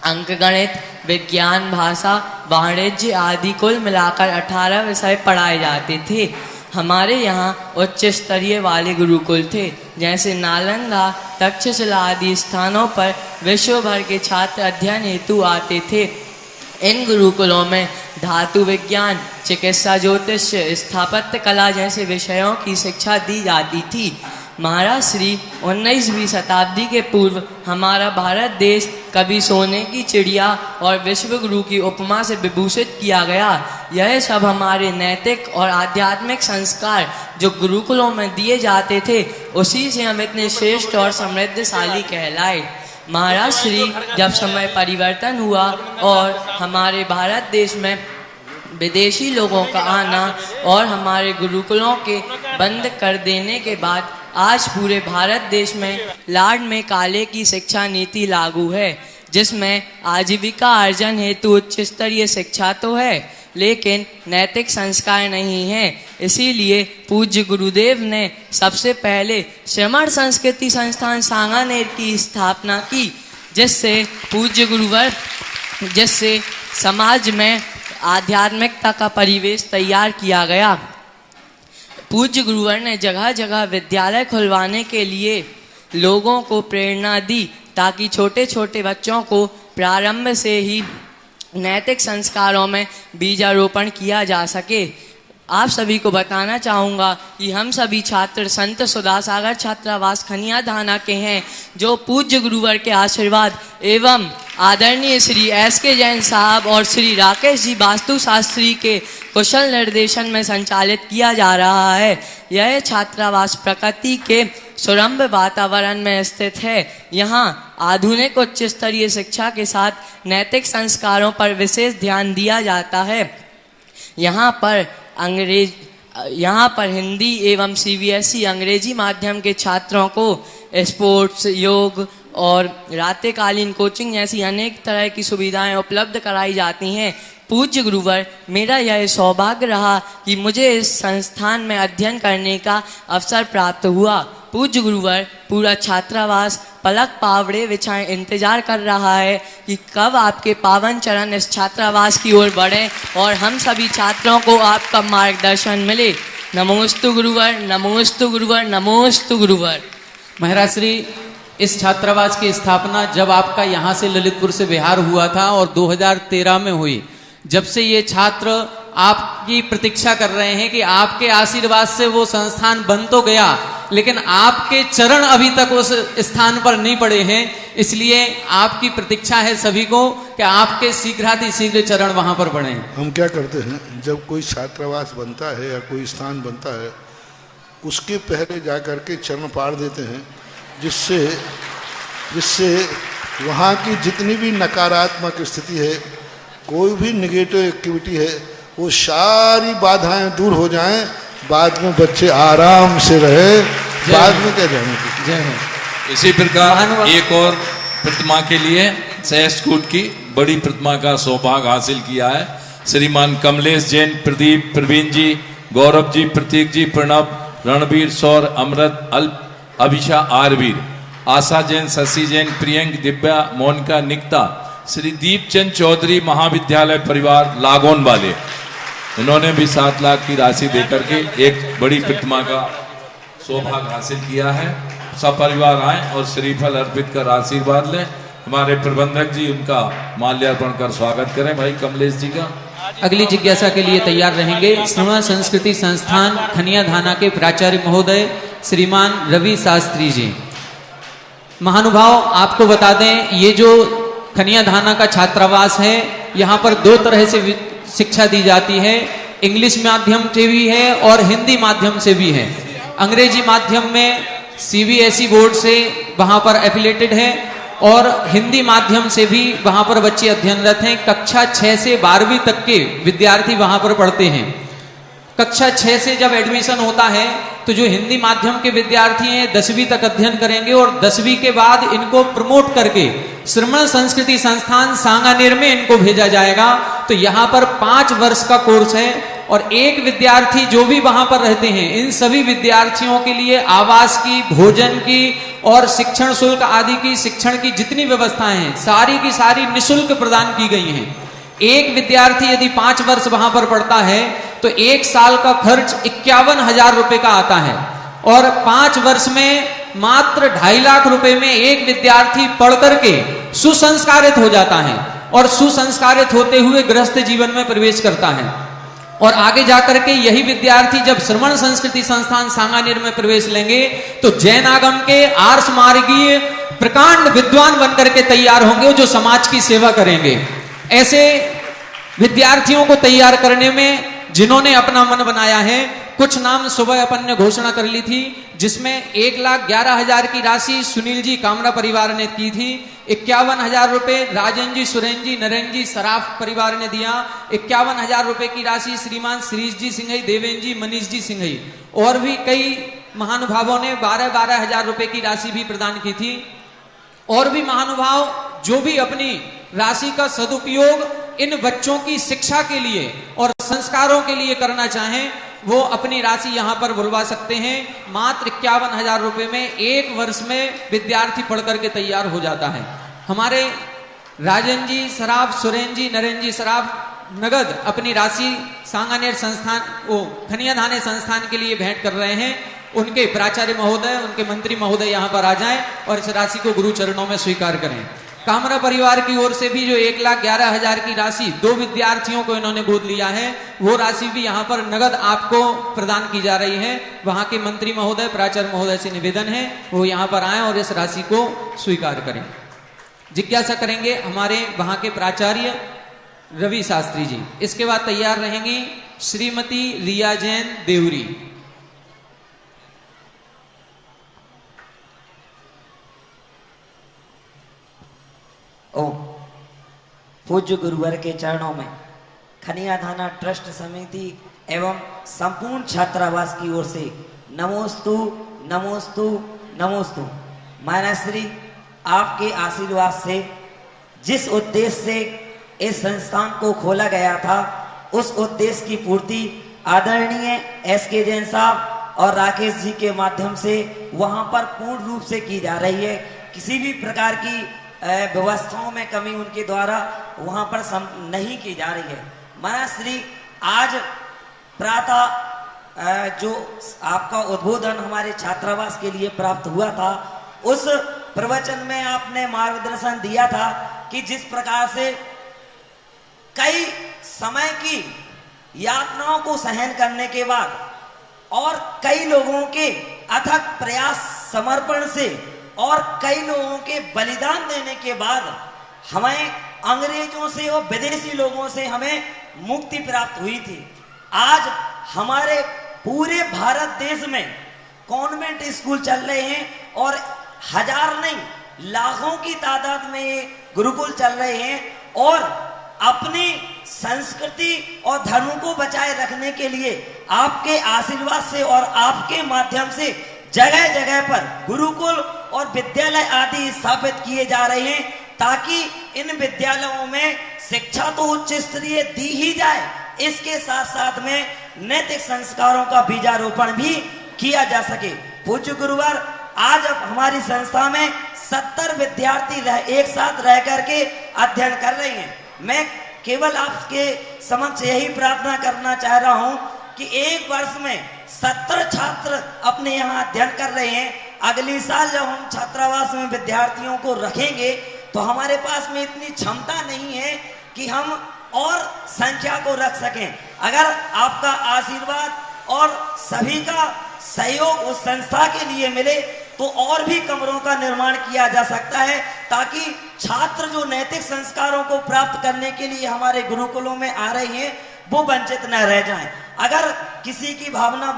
अंक गणित, विज्ञान, भाषा, वाणिज्य आदि कुल मिलाकर 18 विषय पढ़ाए जाते थे। हमारे यहाँ उच्च स्तरीय वाले गुरुकुल थे, जैसे नालंदा, तक्षशिला आदि स्थानों पर विश्व भर के छात्र अध्ययन हेतु आते थे। इन गुरुकुलों में धातु विज्ञान, चिकित्सा, ज्योतिष, स्थापत्य कला जैसे विषयों की शिक्षा दी जाती थी। महाराज श्री 19वीं शताब्दी के पूर्व हमारा भारत देश कभी सोने की चिड़िया और विश्व गुरु की उपमा से विभूषित किया गया। यह सब हमारे नैतिक और आध्यात्मिक संस्कार जो गुरुकुलों में दिए जाते थे, उसी से हम इतने श्रेष्ठ और समृद्धशाली कहलाए। महाराज श्री जब समय परिवर्तन हुआ और हमारे भारत देश में विदेशी लोगों का आना और हमारे गुरुकुलों के बंद कर देने के बाद आज पूरे भारत देश में लाड में काले की शिक्षा नीति लागू है, जिसमें आजीविका अर्जन हेतु उच्च स्तरीय शिक्षा तो है लेकिन नैतिक संस्कार नहीं है। इसीलिए पूज्य गुरुदेव ने सबसे पहले श्रमण संस्कृति संस्थान सांगानेर की स्थापना की, जिससे समाज में आध्यात्मिकता का परिवेश तैयार किया गया। पूज्य गुरुवर ने जगह जगह विद्यालय खुलवाने के लिए लोगों को प्रेरणा दी ताकि छोटे छोटे बच्चों को प्रारंभ से ही नैतिक संस्कारों में बीजारोपण किया जा सके। आप सभी को बताना चाहूँगा कि हम सभी छात्र संत सुधा सागर छात्रावास खनिया धाना के हैं, जो पूज्य गुरुवर के आशीर्वाद एवं आदरणीय श्री SK जैन साहब और श्री राकेश जी वास्तु शास्त्री के कुशल निर्देशन में संचालित किया जा रहा है। यह छात्रावास प्रकृति के सुरम्भ वातावरण में स्थित है। यहाँ आधुनिक उच्च स्तरीय शिक्षा के साथ नैतिक संस्कारों पर विशेष ध्यान दिया जाता है। यहाँ पर हिंदी एवं CBSE अंग्रेजी माध्यम के छात्रों को स्पोर्ट्स, योग और रात्रिकालीन कोचिंग जैसी अनेक तरह की सुविधाएं उपलब्ध कराई जाती हैं। पूज्य गुरुवर, मेरा यह सौभाग्य रहा कि मुझे इस संस्थान में अध्ययन करने का अवसर प्राप्त हुआ। पूज्य गुरुवर, पूरा छात्रावास पलक पावड़े बिछाए इंतजार कर रहा है कि कब आपके पावन चरण इस छात्रावास की ओर बढ़े और हम सभी छात्रों को आपका मार्गदर्शन मिले। नमोस्तु गुरुवर, नमोस्तु गुरुवर, नमोस्तु गुरुवर। महाराज श्री, इस छात्रावास की स्थापना जब आपका यहाँ से ललितपुर से बिहार हुआ था और 2013 में हुई, जब से ये छात्र आपकी प्रतीक्षा कर रहे हैं कि आपके आशीर्वाद से वो संस्थान बन तो गया, लेकिन आपके चरण अभी तक उस स्थान पर नहीं पड़े हैं। इसलिए आपकी प्रतीक्षा है सभी को कि आपके शीघ्रातिशीघ्र चरण वहां पर पड़े। हम क्या करते हैं, जब कोई छात्रावास बनता है या कोई स्थान बनता है, उसके पहले जा करके चरण पाड़ देते हैं, जिससे वहाँ की जितनी भी नकारात्मक स्थिति है, कोई भी नेगेटिव एक्टिविटी है, वो सारी बाधाएं दूर हो जाएं, बाद में बच्चे आराम से रहे, बाद में क्या जाने की। इसी प्रकार एक और प्रतिमा के लिए सहस्कूट की बड़ी प्रतिमा का सौभाग्य हासिल किया है। श्रीमान कमलेश जैन, प्रदीप, प्रवीण जी, गौरव जी, प्रतीक जी, प्रणव, रणवीर, सौर, अमृत, अल्प, अभिषा, आरवीर, आशा जैन, शशि जैन, प्रियंक, दिव्या, मोनिका, निकिता, श्री दीपचंद चौधरी महाविद्यालय परिवार लागोन वाले, इन्होंने भी 7 लाख की राशि देकर के एक बड़ी प्रतिमा का सौभाग्य हासिल किया है। सब परिवार आए और श्रीफल अर्पित कर आशीर्वाद लें। हमारे प्रबंधक जी उनका माल्यार्पण कर स्वागत करें भाई कमलेश जी का। अगली जिज्ञासा के लिए तैयार रहेंगे श्रवण संस्कृति संस्थान खनिया धाना के प्राचार्य महोदय श्रीमान रवि शास्त्री जी। महानुभाव आपको बता दें, ये जो खनिया धाना का छात्रावास है, यहाँ पर 2 तरह से शिक्षा दी जाती है। इंग्लिश माध्यम से भी है और हिंदी माध्यम से भी है। अंग्रेजी माध्यम में CBSE बोर्ड से वहाँ पर एफिलेटेड है और हिंदी माध्यम से भी वहाँ पर बच्चे अध्ययनरत हैं। कक्षा 6 से 12वीं तक के विद्यार्थी वहाँ पर पढ़ते हैं। कक्षा 6 से जब एडमिशन होता है तो जो हिंदी माध्यम के विद्यार्थी हैं 10वीं तक अध्ययन करेंगे और 10वीं के बाद इनको प्रमोट करके श्रमण संस्कृति संस्थान सांगानेर में इनको भेजा जाएगा। तो यहाँ पर 5 वर्ष का कोर्स है और एक विद्यार्थी जो भी वहां पर रहते हैं, इन सभी विद्यार्थियों के लिए आवास की, भोजन की और शिक्षण शुल्क आदि की, शिक्षण की जितनी व्यवस्थाएं हैं सारी की सारी निःशुल्क प्रदान की गई हैं। एक विद्यार्थी यदि 5 वर्ष वहां पर पढ़ता है तो 1 साल का खर्च 51,000 रुपए का आता है और 5 वर्ष में मात्र 2.5 लाख रुपए में एक विद्यार्थी पढ़ करके सुसंस्कारित हो जाता है और सुसंस्कारित होते हुए गृहस्थ जीवन में प्रवेश करता है। और आगे जाकर के यही विद्यार्थी जब श्रमण संस्कृति संस्थान सांगानेर में प्रवेश लेंगे तो जैन आगम के आर्ष मार्गीय प्रकांड विद्वान बनकर के तैयार होंगे जो समाज की सेवा करेंगे। ऐसे विद्यार्थियों को तैयार करने में जिन्होंने अपना मन बनाया है, कुछ नाम सुबह अपन ने घोषणा कर ली थी, जिसमें 1,11,000 की राशि सुनील जी कामरा परिवार ने की थी। 51,000 रुपए राजन जी, सुरेन जी, नरेन जी सराफ परिवार ने दिया। 51,000 रुपए की राशि श्रीमान श्रीश जी सिंघई, देवेन जी, मनीष जी सिंघई और भी कई महानुभावों ने 12,000 रुपए की राशि भी प्रदान की थी। और भी महानुभाव जो भी अपनी राशि का सदुपयोग इन बच्चों की शिक्षा के लिए और संस्कारों के लिए करना चाहें, वो अपनी राशि यहाँ पर बुलवा सकते हैं। मात्र 51,000 रुपए में 1 वर्ष में विद्यार्थी पढ़ करके तैयार हो जाता है। हमारे राजन जी सराफ, सुरेन जी, नरेन जी सराफ नगद अपनी राशि सांगानेर संस्थान खनिया धाने संस्थान के लिए भेंट कर रहे हैं। उनके प्राचार्य महोदय, उनके मंत्री महोदय यहाँ पर आ जाएं और इस राशि को गुरु चरणों में स्वीकार करें। कामरा परिवार की ओर से भी जो 1,11,000 की राशि 2 विद्यार्थियों को इन्होंने गोद लिया है, वो राशि भी यहाँ पर नगद आपको प्रदान की जा रही है। वहाँ के मंत्री महोदय, प्राचार्य महोदय से निवेदन है वो यहाँ पर आए और इस राशि को स्वीकार करें। जिज्ञासा करेंगे हमारे वहाँ के प्राचार्य रवि शास्त्री जी। इसके बाद तैयार रहेंगी श्रीमती रिया जैन देवरी। पूज्य गुरुवर के चरणों में खनिया धाना ट्रस्ट समिति एवं संपूर्ण छात्रावास की ओर से नमोस्तु नमोस्तु नमोस्तु। मानश्री, आपके आशीर्वाद से जिस उद्देश्य से इस संस्थान को खोला गया था उस उद्देश्य की पूर्ति आदरणीय SK जैन साहब और राकेश जी के माध्यम से वहां पर पूर्ण रूप से की जा रही है। किसी भी प्रकार की व्यवस्थाओं में कमी उनके द्वारा वहां पर नहीं की जा रही है। महाश्री, आज प्रातः जो आपका उद्बोधन हमारे छात्रावास के लिए प्राप्त हुआ था, उस प्रवचन में आपने मार्गदर्शन दिया था कि जिस प्रकार से कई समय की यातनाओं को सहन करने के बाद और कई लोगों के अथक प्रयास समर्पण से और कई लोगों के बलिदान देने के बाद हमें अंग्रेजों से और विदेशी लोगों से हमें मुक्ति प्राप्त हुई थी। आज हमारे पूरे भारत देश में कॉन्वेंट स्कूल चल रहे हैं और हजार नहीं लाखों की तादाद में ये गुरुकुल चल रहे हैं और अपनी संस्कृति और धर्म को बचाए रखने के लिए आपके आशीर्वाद से और आपके माध्यम से जगह जगह पर गुरुकुल और विद्यालय आदि स्थापित किए जा रहे हैं, ताकि इन विद्यालयों में शिक्षा तो उच्च स्तरीय दी ही जाए, इसके साथ साथ में नैतिक संस्कारों का बीजारोपण भी किया जा सके। पूज्य गुरुवर, आज अब हमारी संस्था में 70 विद्यार्थी एक साथ रह करके अध्ययन कर रहे हैं। मैं केवल आपके समक्ष यही प्रार्थना करना चाह रहा हूं कि एक वर्ष में 70 छात्र अपने यहाँ अध्ययन कर रहे हैं। अगली साल जब हम छात्रावास में विद्यार्थियों को रखेंगे तो हमारे पास में इतनी क्षमता नहीं है कि हम और संख्या को रख सकें। अगर आपका आशीर्वाद और सभी का सहयोग उस संस्था के लिए मिले तो और भी कमरों का निर्माण किया जा सकता है, ताकि छात्र जो नैतिक संस्कारों को प्राप्त करने के लिए हमारे गुरुकुलों में आ रहे हैं वो वंचित न रह जाएं। अगर किसी की भावना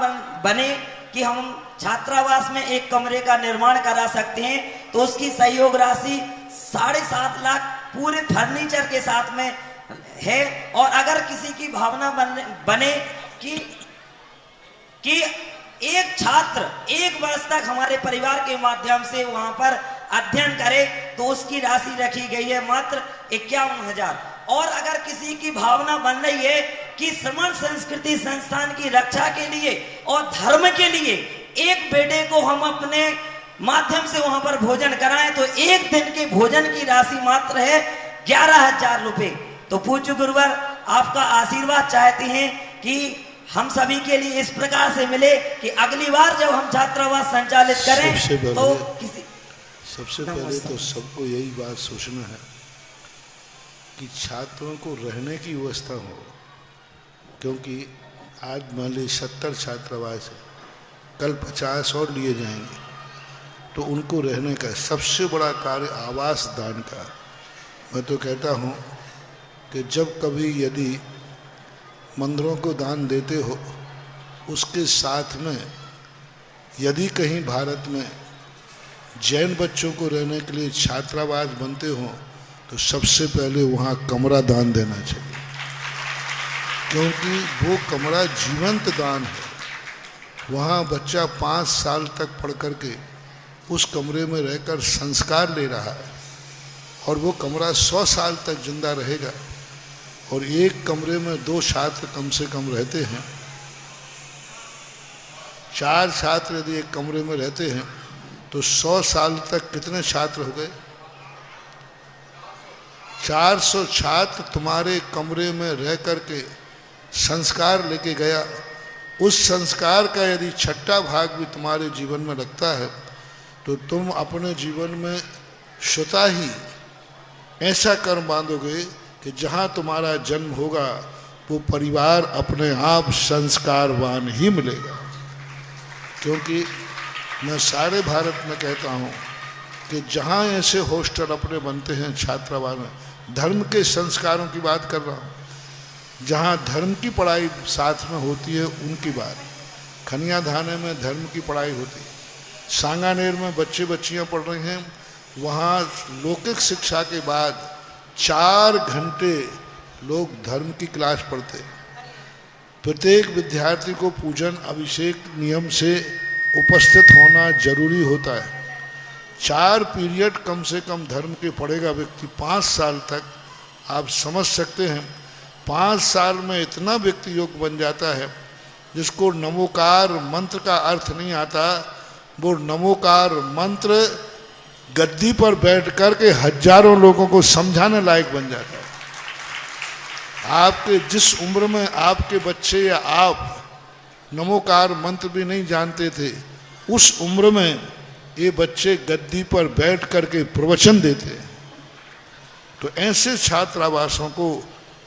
बने कि हम छात्रावास में एक कमरे का निर्माण करा सकते हैं तो उसकी सहयोग राशि 7.5 लाख पूरे फर्नीचर के साथ में है। और अगर किसी की भावना बने कि एक छात्र 1 वर्ष तक हमारे परिवार के माध्यम से वहां पर अध्ययन करे तो उसकी राशि रखी गई है मात्र 51,000। और अगर किसी की भावना बन रही है कि श्रमण संस्कृति संस्थान की रक्षा के लिए और धर्म के लिए एक बेटे को हम अपने माध्यम से वहां पर भोजन कराएं तो 1 दिन के भोजन की राशि मात्र है 11,000 रुपए। तो पूज्य गुरुवर आपका आशीर्वाद चाहते हैं कि हम सभी के लिए इस प्रकार से मिले कि अगली बार जब हम छात्रावास संचालित करें तो सबसे पहले तो सबको यही बात सोचना है कि छात्रों को रहने की व्यवस्था हो, क्योंकि आज मान लीजिए 70 छात्रावास है, कल 50 और लिए जाएंगे, तो उनको रहने का सबसे बड़ा कार्य आवास दान का। मैं तो कहता हूँ कि जब कभी यदि मंदिरों को दान देते हो, उसके साथ में यदि कहीं भारत में जैन बच्चों को रहने के लिए छात्रावास बनते हो तो सबसे पहले वहाँ कमरा दान देना चाहिए, क्योंकि वो कमरा जीवंत दान है। वहाँ बच्चा 5 साल तक पढ़ कर के उस कमरे में रहकर संस्कार ले रहा है और वो कमरा 100 साल तक जिंदा रहेगा। और एक कमरे में 2 छात्र कम से कम रहते हैं, 4 छात्र यदि एक कमरे में रहते हैं तो 100 साल तक कितने छात्र हो गए? 400 छात्र तुम्हारे कमरे में रह कर के संस्कार लेके गया। उस संस्कार का यदि 6ठा भाग भी तुम्हारे जीवन में लगता है तो तुम अपने जीवन में स्वतः ही ऐसा कर्म बांधोगे कि जहाँ तुम्हारा जन्म होगा वो परिवार अपने आप संस्कारवान ही मिलेगा। क्योंकि मैं सारे भारत में कहता हूँ कि जहाँ ऐसे हॉस्टल अपने बनते हैं छात्रावास में, धर्म के संस्कारों की बात कर रहा हूँ, जहाँ धर्म की पढ़ाई साथ में होती है उनकी बात। खनिया धाने में धर्म की पढ़ाई होती है, सांगानेर में बच्चे बच्चियाँ पढ़ रहे हैं, वहाँ लौकिक शिक्षा के बाद 4 घंटे लोग धर्म की क्लास पढ़ते। प्रत्येक विद्यार्थी को पूजन अभिषेक नियम से उपस्थित होना जरूरी होता है। 4 पीरियड कम से कम धर्म के पढ़ेगा व्यक्ति 5 साल तक। आप समझ सकते हैं 5 साल में इतना व्यक्ति योग बन जाता है जिसको नमोकार मंत्र का अर्थ नहीं आता, वो नमोकार मंत्र गद्दी पर बैठ कर के हजारों लोगों को समझाने लायक बन जाता है। आपके जिस उम्र में आपके बच्चे या आप नमोकार मंत्र भी नहीं जानते थे, उस उम्र में ये बच्चे गद्दी पर बैठ कर के प्रवचन देते हैं। तो ऐसे छात्रावासों को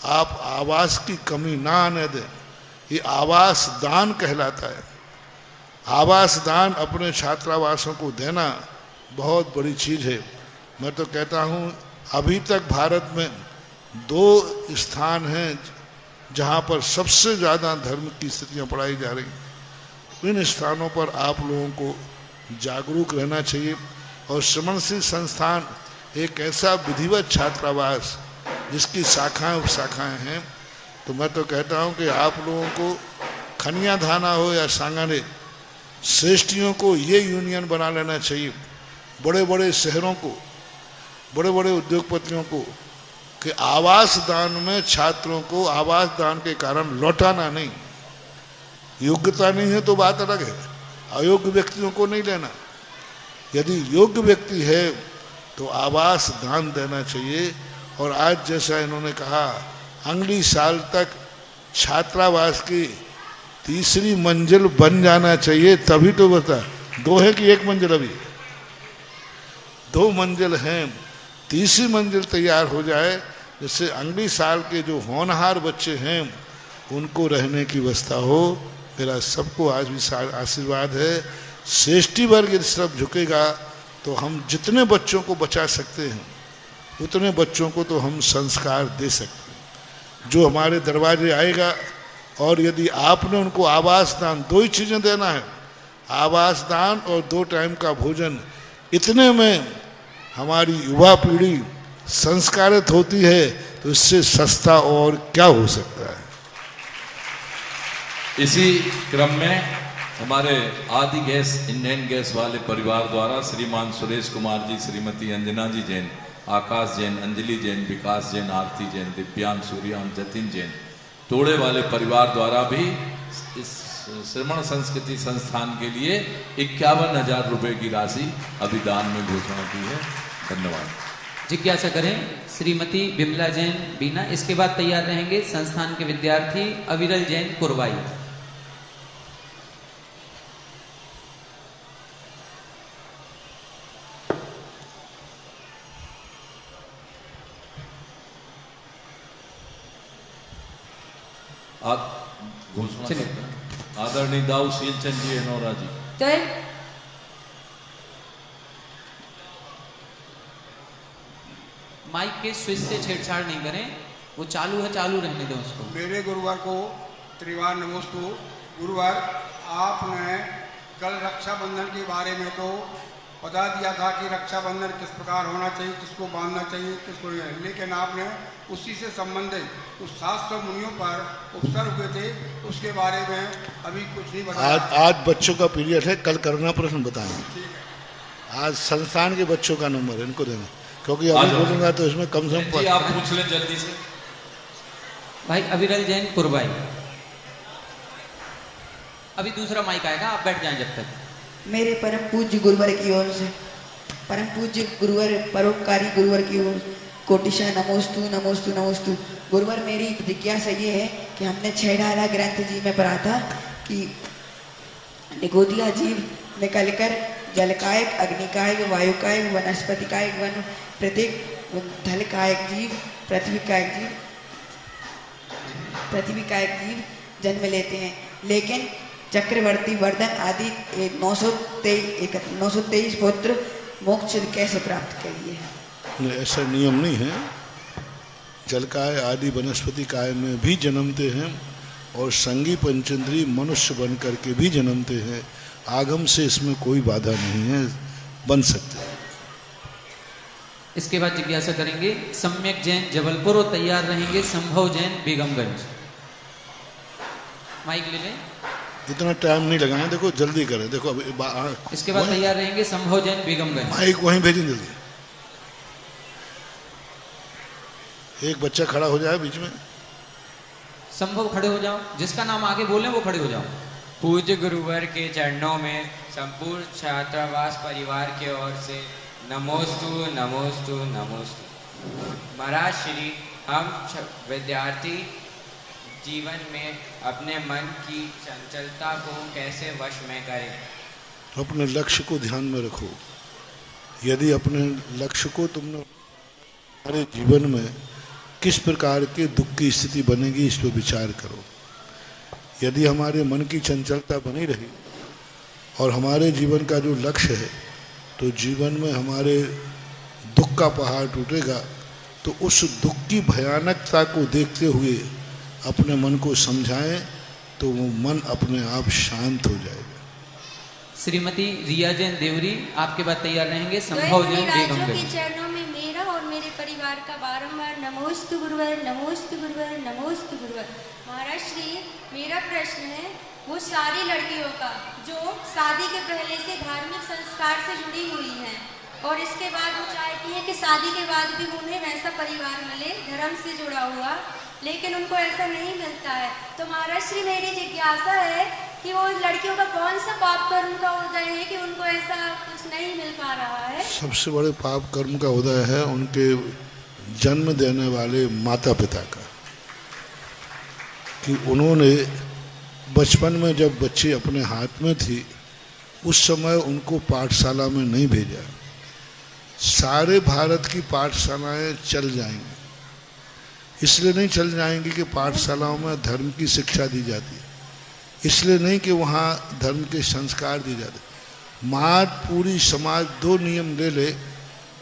आप आवास की कमी ना आने दें। ये आवास दान कहलाता है। आवास दान अपने छात्रावासों को देना बहुत बड़ी चीज़ है। मैं तो कहता हूँ अभी तक भारत में 2 स्थान हैं जहाँ पर सबसे ज़्यादा धर्म की स्थितियाँ पढ़ाई जा रही। इन स्थानों पर आप लोगों को जागरूक रहना चाहिए। और श्रमणशील संस्थान एक ऐसा विधिवत छात्रावास जिसकी शाखाएं उपशाखाएं हैं, तो मैं तो कहता हूँ कि आप लोगों को खनिया धाना हो या सांगानेर, श्रेष्ठियों को ये यूनियन बना लेना चाहिए, बड़े बड़े शहरों को, बड़े बड़े उद्योगपतियों को, कि आवास दान में छात्रों को आवास दान के कारण लौटाना नहीं। योग्यता नहीं है तो बात अलग है, अयोग्य व्यक्तियों को नहीं लेना। यदि योग्य व्यक्ति है तो आवास दान देना चाहिए। और आज जैसा इन्होंने कहा अगली साल तक छात्रावास की 3री मंजिल बन जाना चाहिए, तभी तो बता 2 है कि 1 मंजिल, अभी 2 मंजिल हैं, 3री मंजिल तैयार हो जाए, जिससे अगली साल के जो होनहार बच्चे हैं उनको रहने की व्यवस्था हो। मेरा सबको आज भी आशीर्वाद है श्रेष्ठी वर्ग इस तरफ झुकेगा तो हम जितने बच्चों को बचा सकते हैं उतने बच्चों को तो हम संस्कार दे सकते हैं। जो हमारे दरवाजे आएगा, और यदि आपने उनको आवास दान, 2 ही चीज़ें देना है, आवास दान और 2 टाइम का भोजन, इतने में हमारी युवा पीढ़ी संस्कारित होती है, तो इससे सस्ता और क्या हो सकता है। इसी क्रम में हमारे आदि गैस इंडियन गैस वाले परिवार द्वारा श्रीमान सुरेश कुमार जी, श्रीमती अंजना जी जैन, आकाश जैन, अंजलि जैन, विकास जैन, आरती जैन, दिव्यांग सूर्यान, जतिन जैन, तोड़े वाले परिवार द्वारा भी इस श्रमण संस्कृति संस्थान के लिए 51,000 रुपए की राशि अभिदान में घोषणा की है। धन्यवाद। जिज्ञासा करें श्रीमती विमला जैन बीना। इसके बाद तैयार रहेंगे संस्थान के विद्यार्थी अविरल जैन कुरवाई। घोषणा आदरणीय दाऊ शीलचंद जी एनोरा जी। माइक के स्विच से छेड़छाड़ नहीं करें, वो चालू है, चालू रहने दें उसको। मेरे गुरुवार को त्रिवार नमोस्तु। गुरुवार आपने कल रक्षाबंधन के बारे में तो बता दिया था कि रक्षाबंधन किस प्रकार होना चाहिए, किसको बांधना चाहिए, किसको नहीं, लेकिन आपने उसी से संबंधित उस 700 मुनियों पर उपसर हुए थे, उसके बारे में अभी कुछ नहीं बताया। आज बच्चों का पीरियड है, कल करना प्रश्न बताएंगे। आज संस्थान के बच्चों का नंबर है, इनको देना, क्योंकि अभी बोलूंगा तो इसमें कम से कम आप पूछ लें जल्दी से। भाई अविरल जैन कुरबाई, अभी दूसरा माइक आएगा, आप बैठ जाएं जब तक। मेरे परम पूज्य गुरुवर की ओर से, परम पूज्य गुरुवर, परोपकारी गुरुवर की ओर कोटिशा नमोस्तु नमोस्तु नमोस्तु। गुरुवर, मेरी जिज्ञासा ये है कि हमने 6 ढाला ग्रंथ जी में पढ़ा था कि निगोदिया जीव निकलकर जलकायक, अग्निकायक, वायुकायक, वनस्पतिकायक, वन प्रत्येक धलकायक जीव, पृथ्वीकायक जीव जन्म लेते हैं, लेकिन चक्रवर्ती, वर्धन आदि 923 पुत्र मोक्ष कैसे प्राप्त करिए? नहीं, ऐसा नियम नहीं है। जलकाय आदि वनस्पति काय में भी जन्मते हैं और संगी पंचेंद्री मनुष्य बन करके भी जन्मते हैं। आगम से इसमें कोई बाधा नहीं है, बन सकते हैं। इसके बाद जिज्ञासा करेंगे सम्यक जैन जबलपुर और तैयार रहेंगे संभव जैन बेगमगंज। माइक ले लें, इतना टाइम नहीं लगाएं, देखो जल्दी करें। देखो अभी इसके बाद तैयार रहेंगे संभव जैन बेगमगंज। माइक वहीं भेजें जल्दी। एक बच्चा खड़ा हो जाए बीच में। संभव खड़े हो जाओ, जिसका नाम आगे बोले वो खड़े हो जाओ। पूज्य गुरुवर के चरणों में संपूर्ण छात्रावास परिवार की ओर से नमोस्तु नमोस्तु नमोस्तु। महाराज श्री, हम विद्यार्थी जीवन में अपने मन की चंचलता को कैसे वश में करें? अपने लक्ष्य को ध्यान में रखो। यदि अपने लक्ष्य को तुमने हमारे जीवन में किस प्रकार के दुख की स्थिति बनेगी, इस पर विचार करो। यदि हमारे मन की चंचलता बनी रही और हमारे जीवन का जो लक्ष्य है, तो जीवन में हमारे दुख का पहाड़ टूटेगा। तो उस दुख की भयानकता को देखते हुए अपने मन को समझाएं, तो वो मन अपने आप शांत हो जाएगा। श्रीमती रिया जैन देवरी, आपके बाद तैयार रहेंगे संभव जैन बेगमगंज। चरणों में मेरा और मेरे परिवार का बारंबार नमोस्तु गुरुवर, नमोस्तु गुरुवर, नमोस्तु गुरुवर। महाराज श्री, मेरा प्रश्न है वो सारी लड़कियों का जो शादी के पहले से धार्मिक संस्कार से जुड़ी हुई हैं और इसके बाद वो चाहती है कि शादी के बाद भी उन्हें वैसा परिवार मिले धर्म से जुड़ा हुआ, लेकिन उनको ऐसा नहीं मिलता है। तो महाराज श्री, मेरी जिज्ञासा है कि वो लड़कियों का कौन सा पाप कर्म का उदय है कि उनको ऐसा कुछ नहीं मिल पा रहा है? सबसे बड़े पाप कर्म का उदय है उनके जन्म देने वाले माता पिता का, कि उन्होंने बचपन में जब बच्चे अपने हाथ में थी उस समय उनको पाठशाला में नहीं भेजा। सारे भारत की पाठशालाएं चल जाएंगी, इसलिए नहीं चल जाएंगी कि पाठशालाओं में धर्म की शिक्षा दी जाती है, इसलिए नहीं कि वहाँ धर्म के संस्कार दिए जाते, माँ पूरी समाज दो नियम ले ले।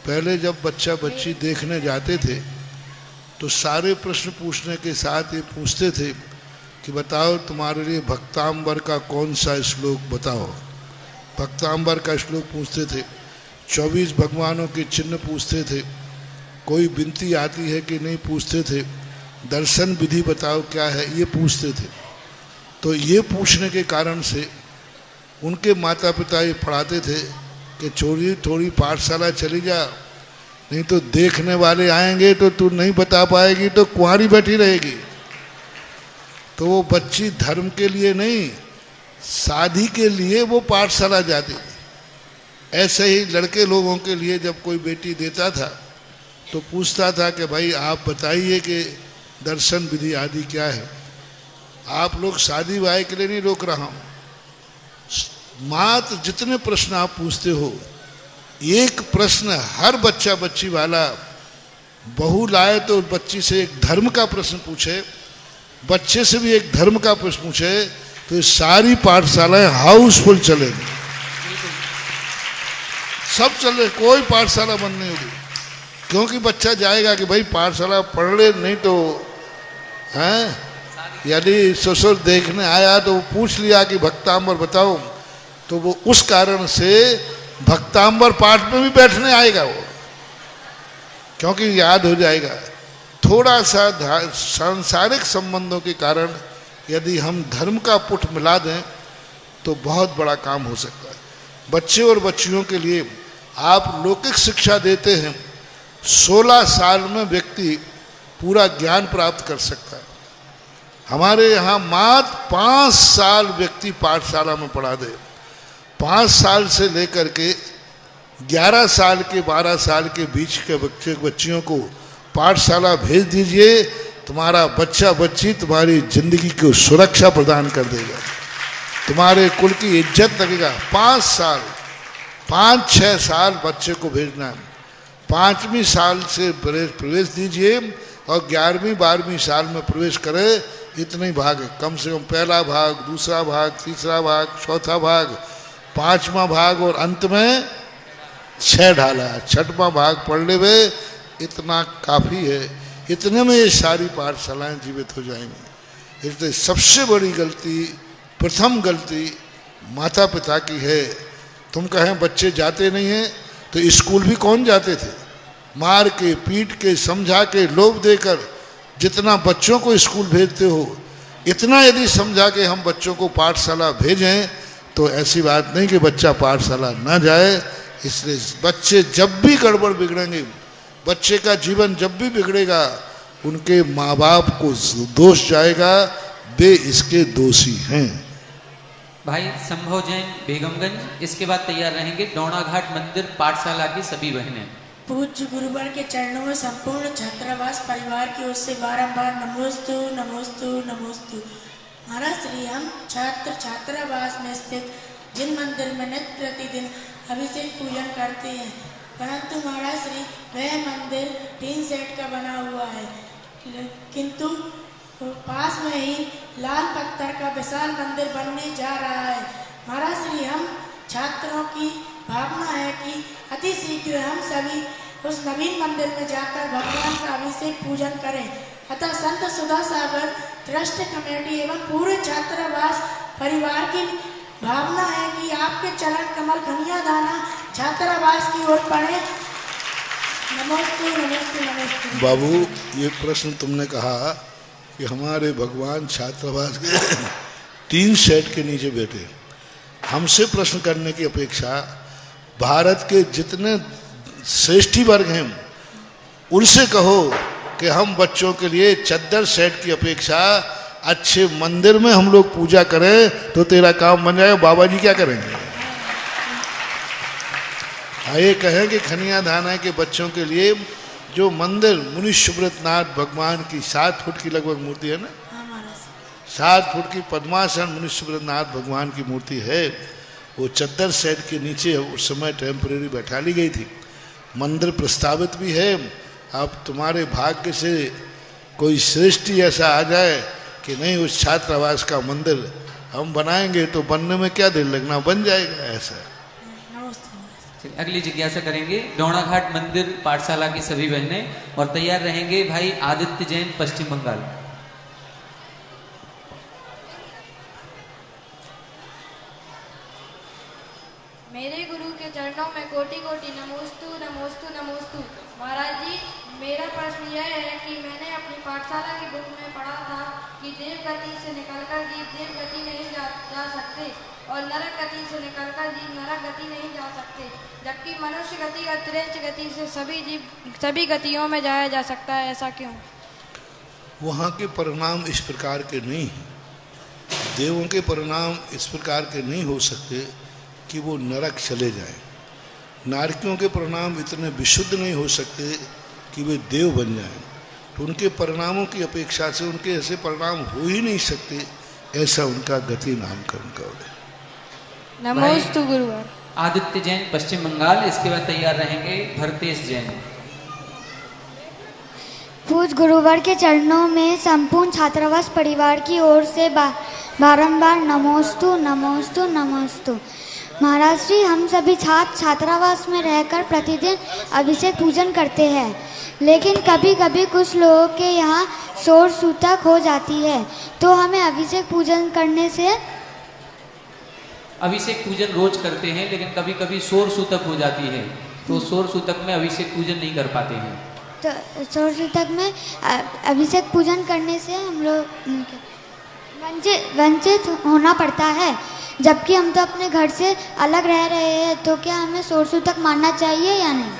पहले जब बच्चा बच्ची देखने जाते थे तो सारे प्रश्न पूछने के साथ ये पूछते थे कि बताओ तुम्हारे लिए भक्तांबर का कौन सा श्लोक बताओ। भक्तांबर का श्लोक पूछते थे, 24 भगवानों के चिन्ह पूछते थे, कोई विनती आती है कि नहीं पूछते थे, दर्शन विधि बताओ क्या है ये पूछते थे। तो ये पूछने के कारण से उनके माता पिता ये पढ़ाते थे कि थोड़ी पाठशाला चली जा, नहीं तो देखने वाले आएंगे तो तू नहीं बता पाएगी तो कुंवारी बैठी रहेगी। तो वो बच्ची धर्म के लिए नहीं, शादी के लिए वो पाठशाला जाती थी। ऐसे ही लड़के लोगों के लिए जब कोई बेटी देता था तो पूछता था कि भाई आप बताइए कि दर्शन विधि आदि क्या है। आप लोग शादी वादी के लिए नहीं रोक रहा हूँ, मात्र जितने प्रश्न आप पूछते हो, एक प्रश्न हर बच्चा बच्ची वाला बहू लाए तो बच्ची से एक धर्म का प्रश्न पूछे, बच्चे से भी एक धर्म का प्रश्न पूछे, तो ये सारी पाठशालाएं हाउसफुल चलेगी, सब चले, कोई पाठशाला बंद नहीं होगी। क्योंकि बच्चा जाएगा कि भाई पाठशाला पढ़ ले, नहीं तो हैं, यदि ससुर देखने आया तो वो पूछ लिया कि भक्तांबर बताओ, तो वो उस कारण से भक्तांबर पाठ में भी बैठने आएगा वो, क्योंकि याद हो जाएगा। थोड़ा सा सांसारिक संबंधों के कारण यदि हम धर्म का पुट मिला दें तो बहुत बड़ा काम हो सकता है। बच्चे और बच्चियों के लिए आप लौकिक शिक्षा देते हैं, 16 साल में व्यक्ति पूरा ज्ञान प्राप्त कर सकता है। हमारे यहाँ मात्र 5 साल व्यक्ति पाठशाला में पढ़ा दे, 5 साल से लेकर के 11 साल के 12 साल के बीच के बच्चियों को पाठशाला भेज दीजिए, तुम्हारा बच्चा बच्ची तुम्हारी जिंदगी को सुरक्षा प्रदान कर देगा, तुम्हारे कुल की इज्जत लगेगा। 5 साल 5-6 साल बच्चे को भेजना है, 5वीं साल से प्रवेश दीजिए और 11वीं 12वीं साल में प्रवेश करे। इतने ही भाग है, कम से कम पहला भाग, दूसरा भाग, तीसरा भाग, चौथा भाग, 5वां भाग और अंत में 6 ढाला, 6वां भाग पढ़ ले वे, इतना काफ़ी है। इतने में ये सारी पाठशालाएं जीवित हो जाएंगी। इसलिए सबसे बड़ी गलती, प्रथम गलती माता पिता की है। तुम कहें बच्चे जाते नहीं हैं, तो स्कूल भी कौन जाते थे? मार के, पीट के, समझा के, लोभ देकर जितना बच्चों को स्कूल भेजते हो, इतना यदि समझा के हम बच्चों को पाठशाला भेजें तो ऐसी बात नहीं कि बच्चा पाठशाला ना जाए। इसलिए बच्चे जब भी गड़बड़ बिगड़ेंगे, बच्चे का जीवन जब भी बिगड़ेगा, उनके माँ बाप को दोष जाएगा, वे इसके दोषी हैं। भाई संभव जैन बेगमगंज, इसके बाद तैयार रहेंगे डोनाघाट मंदिर पाठशाला की सभी बहनें। पूज्य गुरुवर के चरणों में संपूर्ण छात्रावास परिवार की ओर से बारंबार नमोस्तु नमोस्तु नमोस्तु। महाराज श्री, हम छात्रावास में स्थित जिन मंदिर में नित्य प्रतिदिन अभिषेक पूजन करते हैं, परंतु महाराज श्री वह मंदिर 3 सेट का बना हुआ है, किंतु पास में ही लाल पत्थर का विशाल मंदिर बनने जा रहा है। महाराज श्री, हम छात्रों की भावना है कि अति शीघ्र हम सभी उस नवीन मंदिर में जाकर भगवान का अभिषेक पूजन करें। अतः संत सुधा सागर ट्रस्ट कमेटी एवं पूरे छात्रावास परिवार की भावना है कि आपके चरण कमल खनिया दाना छात्रावास की ओर पड़े। नमस्ते नमस्ते नमस्ते। बाबू, ये प्रश्न तुमने कहा कि हमारे भगवान छात्रावास के 3 सेट के नीचे बैठे। हमसे प्रश्न करने की अपेक्षा भारत के जितने श्रेष्ठी वर्ग हैं उनसे कहो कि हम बच्चों के लिए चद्दर सेट की अपेक्षा अच्छे मंदिर में हम लोग पूजा करें तो तेरा काम बन जाएगा। बाबा जी क्या करेंगे? आइए कहें कि खनिया धाना के बच्चों के लिए जो मंदिर मुनि सुब्रतनाथ भगवान की 7 फुट की लगभग मूर्ति है ना, 7 फुट की पद्मासन मुनि सुब्रतनाथ भगवान की मूर्ति है, वो चद्दर सेट के नीचे उस समय टेम्परेरी बैठा ली गई थी। मंदिर प्रस्तावित भी है। अब तुम्हारे भाग्य से कोई श्रेष्ठी ऐसा आ जाए कि नहीं उस छात्रावास का मंदिर हम बनाएंगे तो बनने में क्या देर लगना, बन जाएगा। ऐसा चलिए, अगली जिज्ञासा करेंगे डोणाघाट मंदिर पाठशाला की सभी बहनें और तैयार रहेंगे भाई आदित्य जैन पश्चिम बंगाल। मेरे गुरु के चरणों में कोटि कोटि नमोस्तु नमोस्तु नमोस्तु। महाराज जी, मेरा प्रश्न यह है कि मैंने अपनी पाठशाला की बुक में पढ़ा था कि देव गति से निकलकर जीव देव गति नहीं जा सकते और नरक गति से निकलकर जीव नरक गति नहीं जा सकते, जबकि मनुष्य गति और त्रिंच गति से सभी गतियों में जाया जा सकता है, ऐसा क्यों? वहाँ के परिणाम इस प्रकार के नहीं हैं। देवों के परिणाम इस प्रकार के नहीं हो सकते कि वो नरक चले जाएं। नारकियों के परिणाम इतने विशुद्ध नहीं हो सकते कि वे देव बन जाएं। तो उनके परिणामों की अपेक्षा से उनके ऐसे परिणाम हो ही नहीं सकते, ऐसा उनका गति नामकरण कर। नमोस्तु गुरुवर। आदित्य जैन पश्चिम बंगाल, इसके बाद तैयार रहेंगे भरतेश जैन। पूज्य गुरुवर के चरणों में संपूर्ण छात्रावास परिवार की ओर से बारंबार नमोस्तु नमोस्तु नमोस्तु। महाराज श्री, हम सभी छात्रावास में रहकर प्रतिदिन अभिषेक पूजन करते हैं, लेकिन कभी कभी कुछ लोगों के यहाँ शोर सूतक हो जाती है, तो हमें अभिषेक पूजन करने से अभिषेक पूजन रोज करते हैं, लेकिन कभी कभी शोर सूतक हो जाती है, तो शोर सूतक में अभिषेक पूजन नहीं कर पाते हैं। तो शोर सूतक में अभिषेक पूजन करने से हम लोग वंचित होना पड़ता है, जबकि हम तो अपने घर से अलग रह रहे हैं, तो क्या हमें शोर सूतक मानना चाहिए या नहीं?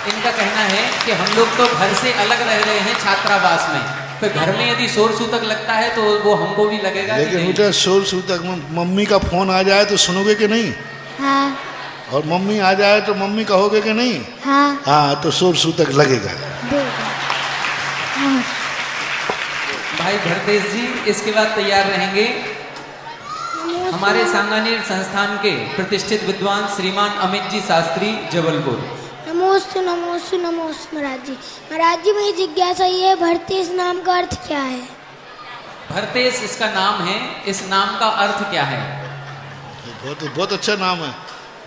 इनका कहना है कि हम लोग तो घर से अलग रह रहे हैं छात्रावास में, तो घर में यदि शोर सूतक लगता है तो वो हमको भी लगेगा। लेकिन बेटा शोर सूतक में मम्मी का फोन आ जाए तो सुनोगे कि नहीं? हाँ। और मम्मी आ जाए तो मम्मी कहोगे कि नहीं? हाँ। हाँ, तो शोर सूतक लगेगा। हाँ। भाई भरतेश जी, इसके बाद तैयार रहेंगे हमारे सांगानेर संस्थान के प्रतिष्ठित विद्वान श्रीमान अमित जी शास्त्री जबलपुर। नमोस्तु नमोस्तु नमोस्तु महाराज जी। महाराज जी, मेरी जिज्ञासा ये है, भरतेश नाम का अर्थ क्या है? भरतेश इसका नाम है, इस नाम का अर्थ क्या है? बहुत अच्छा नाम है,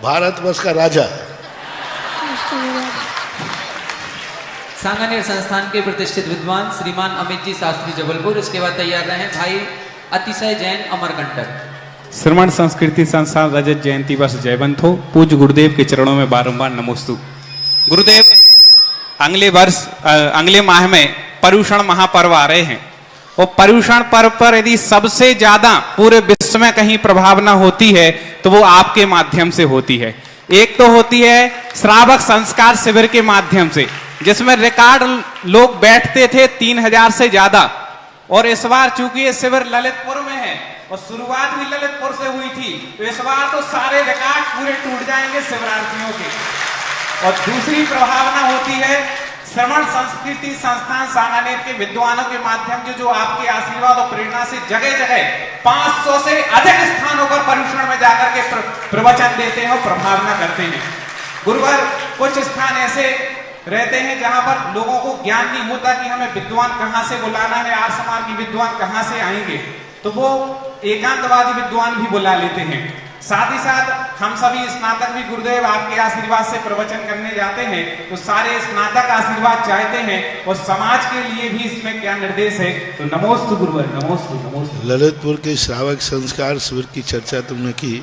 भारतवर्ष का राजा। सांगानेर संस्थान के प्रतिष्ठित विद्वान श्रीमान अमित जी शास्त्री जबलपुर। इसके बाद तैयार रहे भाई अतिशय जैन अमरकंटक। श्रवण संस्कृति संस्थान रजत जयंती वर्ष जयवंत हो। पूज्य गुरुदेव के चरणों में बारंबार नमोस्तु। गुरुदेव, अगले माह में पर्युषण महापर्व आ रहे हैं, और पर्युषण पर्व पर यदि सबसे ज्यादा पूरे विश्व में कहीं प्रभावना होती है तो वो आपके माध्यम से होती है। एक तो होती है श्रावक संस्कार शिविर के माध्यम से, जिसमें रिकॉर्ड लोग बैठते थे 3000 से ज्यादा, और इस बार चूंकि ये शिविर ललितपुर में है और शुरुआत भी ललितपुर से हुई थी, तो इस बार तो सारे रिकॉर्ड पूरे टूट जाएंगे शिविरार्थियों के। और दूसरी प्रभावना होती है श्रवण संस्कृति संस्थान सांगानेर के विद्वानों के माध्यम से, जो आपके आशीर्वाद और प्रेरणा से जगह जगह 500 से अधिक स्थानों पर पर्युषण में जाकर के प्रवचन देते हैं और प्रभावना करते हैं। गुरुवर, कुछ स्थान ऐसे रहते हैं जहां पर लोगों को ज्ञान नहीं होता कि हमें विद्वान कहां से बुलाना है, आर्य समाज की विद्वान कहां से आएंगे, तो वो एकांतवादी विद्वान भी बुला लेते हैं। साथ ही साथ हम सभी स्नातक भी गुरुदेव आपके आशीर्वाद से प्रवचन करने जाते हैं, तो सारे स्नातक आशीर्वाद चाहते हैं, और समाज के लिए भी इसमें क्या निर्देश है? तो नमोस्तु गुरुवर, नमोस्तु नमोस्तु। ललितपुर के श्रावक संस्कार शिविर की चर्चा तुमने की,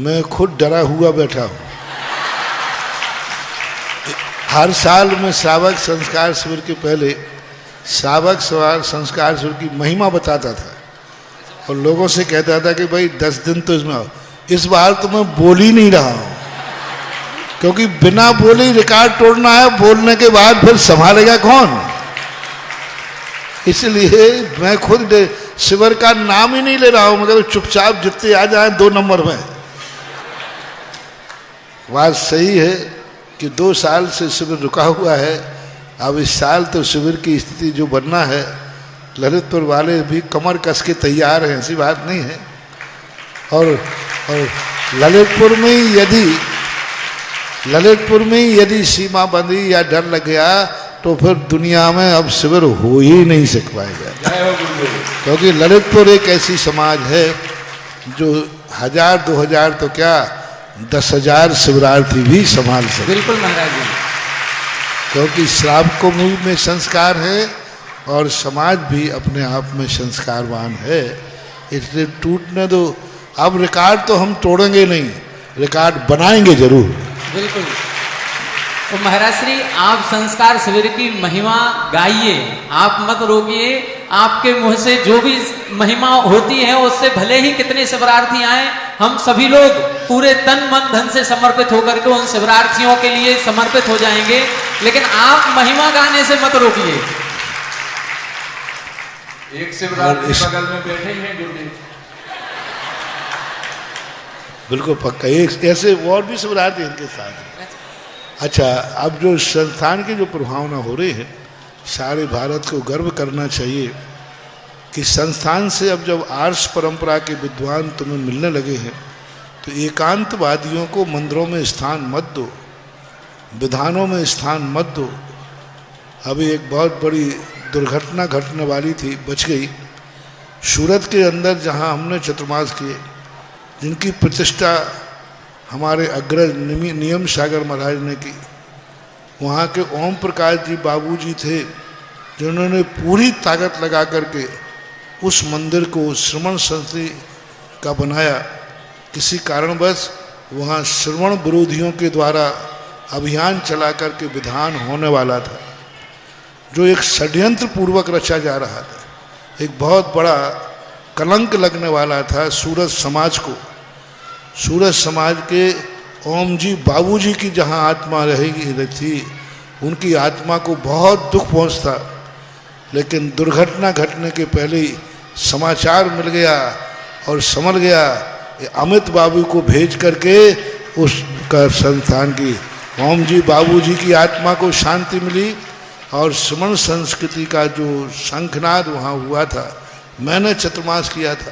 मैं खुद डरा हुआ बैठा हूँ। हर साल मैं श्रावक संस्कार शिविर के पहले श्रावक संस्कार शिविर की महिमा बताता था और लोगों से कहता था कि भाई 10 दिन तो इसमें आओ। इस बार तो मैं बोल ही नहीं रहा हूँ, क्योंकि बिना बोले ही रिकॉर्ड तोड़ना है, बोलने के बाद फिर संभालेगा कौन? इसलिए मैं खुद शिविर का नाम ही नहीं ले रहा हूँ, मतलब चुपचाप जितने आ जाए 2 नंबर में। बात सही है कि 2 साल से शिविर रुका हुआ है। अब इस साल तो शिविर की स्थिति जो बनना है, ललितपुर वाले भी कमर कस के तैयार हैं, ऐसी बात नहीं है। और ललितपुर में यदि सीमा बंदी या डर लग गया तो फिर दुनिया में अब शिविर हो ही नहीं सक पाएगा, क्योंकि ललितपुर एक ऐसी समाज है जो 1000 2000 तो क्या 10,000 शिवरार्थी भी संभाल सकते। बिल्कुल महाराज जी। क्योंकि श्रावक को मुंह में संस्कार है और समाज भी अपने आप में संस्कारवान है, इसलिए टूटने दो। अब रिकॉर्ड तो हम तोड़ेंगे नहीं, रिकॉर्ड बनाएंगे जरूर। बिल्कुल। तो महाराज श्री आप संस्कार शिविर की महिमा गाइए, आप मत रोकिए। आपके मुंह से जो भी महिमा होती है उससे भले ही कितने शिवरार्थी आए, हम सभी लोग पूरे तन मन धन से समर्पित होकर के उन शिवरार्थियों के लिए समर्पित हो जाएंगे, लेकिन आप महिमा गाने से मत रोकिए। एक शिवरार्थी बगल में बैठे हैं गुरुदेव। बिल्कुल पक्का, एक ऐसे और भी शिवरार्थी इनके साथ। अच्छा, अब जो संस्थान की जो प्रभावना हो रही है, सारे भारत को गर्व करना चाहिए कि संस्थान से अब जब आर्ष परंपरा के विद्वान तुम्हें मिलने लगे हैं, तो एकांतवादियों को मंदिरों में स्थान मत दो, विधानों में स्थान मत दो। अभी एक बहुत बड़ी दुर्घटना घटने वाली थी, बच गई। सूरत के अंदर जहां हमने चतुर्मास किए, जिनकी प्रतिष्ठा हमारे अग्रज नियम सागर महाराज ने की, वहाँ के ओम प्रकाश जी बाबूजी थे, जिन्होंने पूरी ताकत लगा करके उस मंदिर को श्रवण संस्कृति का बनाया। किसी कारणवश वहाँ श्रवण विरोधियों के द्वारा अभियान चला करके विधान होने वाला था, जो एक षड्यंत्र पूर्वक रचा जा रहा था, एक बहुत बड़ा कलंक लगने वाला था सूरत समाज को। सूरत समाज के ओम जी बाबूजी की जहाँ आत्मा रहेगी थी, उनकी आत्मा को बहुत दुख पहुँचता, लेकिन दुर्घटना घटने के पहले ही समाचार मिल गया और समझ गया, अमित बाबू को भेज करके उसका संस्थान की ओम जी बाबूजी की आत्मा को शांति मिली। और श्रवण संस्कृति का जो शंखनाद वहाँ हुआ था, मैंने चतुर्मास किया था।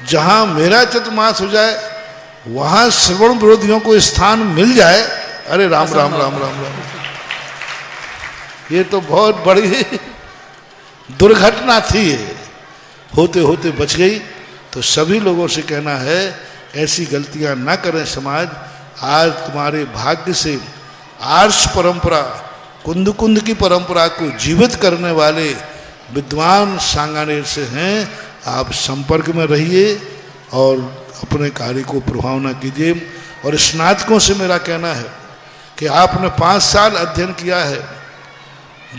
जहाँ मेरा चतुर्मास हो जाए वहाँ श्रवण विरोधियों को स्थान मिल जाए, अरे राम राम राम राम राम, ये तो बहुत बड़ी दुर्घटना थी। होते होते बच गई। तो सभी लोगों से कहना है, ऐसी गलतियां ना करें समाज। आज तुम्हारे भाग्य से आर्ष परंपरा, कुंद कुंद की परंपरा को जीवित करने वाले विद्वान सांगानेर से हैं। आप संपर्क में रहिए और अपने कार्य को प्रभावना कीजिए। और स्नातकों से मेरा कहना है कि आपने 5 साल अध्ययन किया है,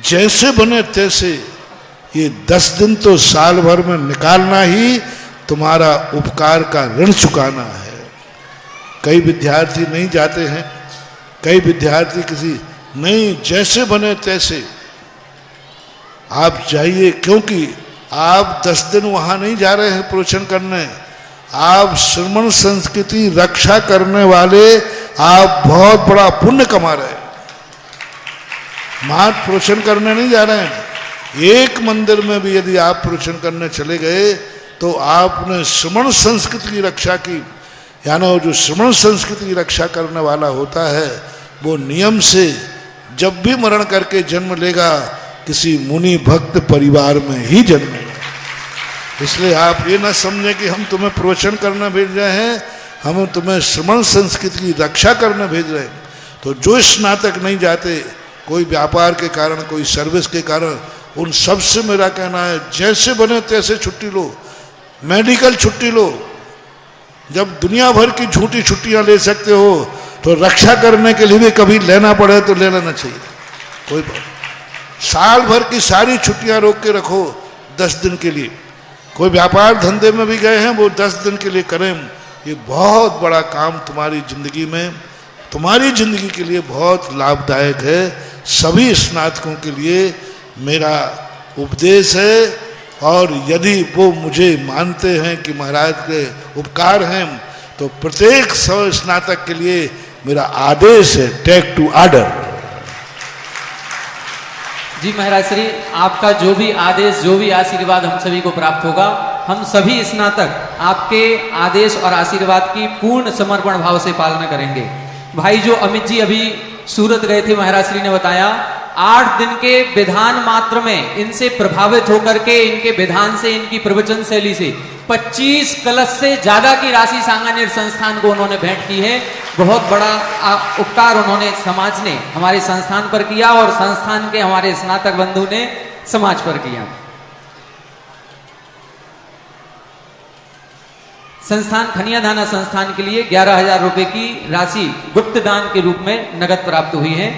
जैसे बने तैसे ये 10 दिन तो साल भर में निकालना ही तुम्हारा उपकार का ऋण चुकाना है। कई विद्यार्थी नहीं जाते हैं, कई विद्यार्थी किसी नहीं, जैसे बने तैसे आप जाइए, क्योंकि आप 10 दिन वहाँ नहीं जा रहे हैं प्रवचन करने, आप श्रवण संस्कृति रक्षा करने वाले, आप बहुत बड़ा पुण्य कमा रहे हैं। मात्र प्रवचन करने नहीं जा रहे हैं। एक मंदिर में भी यदि आप प्रवचन करने चले गए तो आपने श्रवण संस्कृति की रक्षा की। यानी वो जो श्रवण संस्कृति की रक्षा करने वाला होता है, वो नियम से जब भी मरण करके जन्म लेगा, किसी मुनि भक्त परिवार में ही जन्मेगा। इसलिए आप ये ना समझें कि हम तुम्हें प्रवचन करने भेज रहे हैं, हम तुम्हें श्रवण संस्कृति की रक्षा करने भेज रहे हैं। तो जो स्नातक नहीं जाते, कोई व्यापार के कारण, कोई सर्विस के कारण, उन सब से मेरा कहना है, जैसे बने तैसे छुट्टी लो, मेडिकल छुट्टी लो। जब दुनिया भर की झूठी छुट्टियां ले सकते हो, तो रक्षा करने के लिए भी कभी लेना पड़े तो ले लेना चाहिए। कोई साल भर की सारी छुट्टियां रोक के रखो 10 दिन के लिए। कोई व्यापार धंधे में भी गए हैं, वो 10 दिन के लिए करें। ये बहुत बड़ा काम तुम्हारी जिंदगी में, तुम्हारी जिंदगी के लिए बहुत लाभदायक है। सभी स्नातकों के लिए मेरा उपदेश है। और यदि वो मुझे मानते हैं कि महाराज के उपकार हैं, तो प्रत्येक स्नातक के लिए मेरा आदेश है, टेक टू ऑर्डर। जी महाराज श्री, आपका जो भी आदेश, जो भी आशीर्वाद हम सभी को प्राप्त होगा, हम सभी स्नातक आपके आदेश और आशीर्वाद की पूर्ण समर्पण भाव से पालना करेंगे। भाई जो अमित जी अभी सूरत गए थे, महाराज श्री ने बताया, 8 दिन के विधान मात्र में इनसे प्रभावित होकर के, इनके विधान से, इनकी प्रवचन शैली से 25 कलश से ज्यादा की राशि सांगानेर संस्थान को उन्होंने भेंट की है। बहुत बड़ा उपकार उन्होंने समाज ने हमारे संस्थान पर किया और संस्थान के हमारे स्नातक बंधु ने समाज पर किया। संस्थान खनियाधाना संस्थान के लिए 11,000 रुपए की राशि गुप्त दान के रूप में नगद प्राप्त हुई है।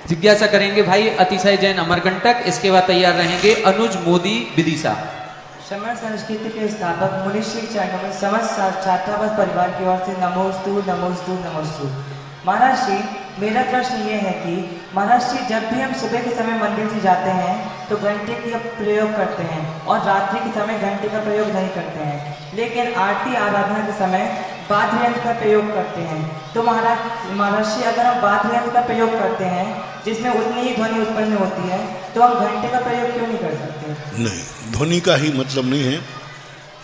जिज्ञासा करेंगे भाई अतिशय जैन अमरकंटक, इसके बाद तैयार रहेंगे अनुज मोदी विदिशा। समर संस्कृति के स्थापक मुनिश्री के चरणों में समस्त छात्रावास परिवार की ओर से नमोस्तु नमोस्तु नमोस्तु। महाराज श्री, मेरा प्रश्न ये है कि महाराज श्री, जब भी हम सुबह के समय मंदिर से जाते हैं तो घंटे का प्रयोग करते हैं और रात्रि के समय घंटे का प्रयोग नहीं करते हैं, लेकिन आरती आराधना के समय वाद्य यंत्र का प्रयोग करते हैं। तो महाराज श्री, अगर हम वाद्य यंत्र का प्रयोग करते हैं जिसमें उतनी ही ध्वनि उत्पन्न होती है, तो हम घंटे का प्रयोग क्यों नहीं कर सकते? नहीं, ध्वनि का ही मतलब नहीं है।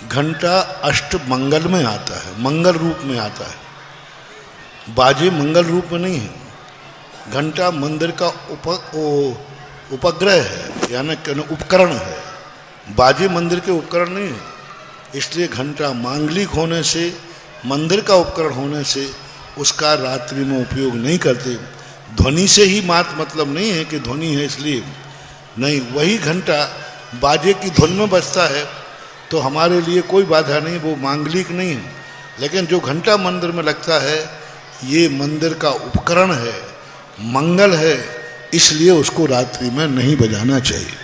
घंटा अष्ट मंगल में आता है, मंगल रूप में आता है। बाजे मंगल रूप में नहीं है। घंटा मंदिर का उपग्रह है, यानी उपकरण है। बाजे मंदिर के उपकरण नहीं है। इसलिए घंटा मांगलिक होने से, मंदिर का उपकरण होने से उसका रात्रि में उपयोग नहीं करते। ध्वनि से ही मतलब नहीं है कि ध्वनि है इसलिए नहीं। वही घंटा बाजे की धुन में बजता है तो हमारे लिए कोई बाधा नहीं, वो मांगलिक नहीं है। लेकिन जो घंटा मंदिर में लगता है ये मंदिर का उपकरण है, मंगल है, इसलिए उसको रात्रि में नहीं बजाना चाहिए।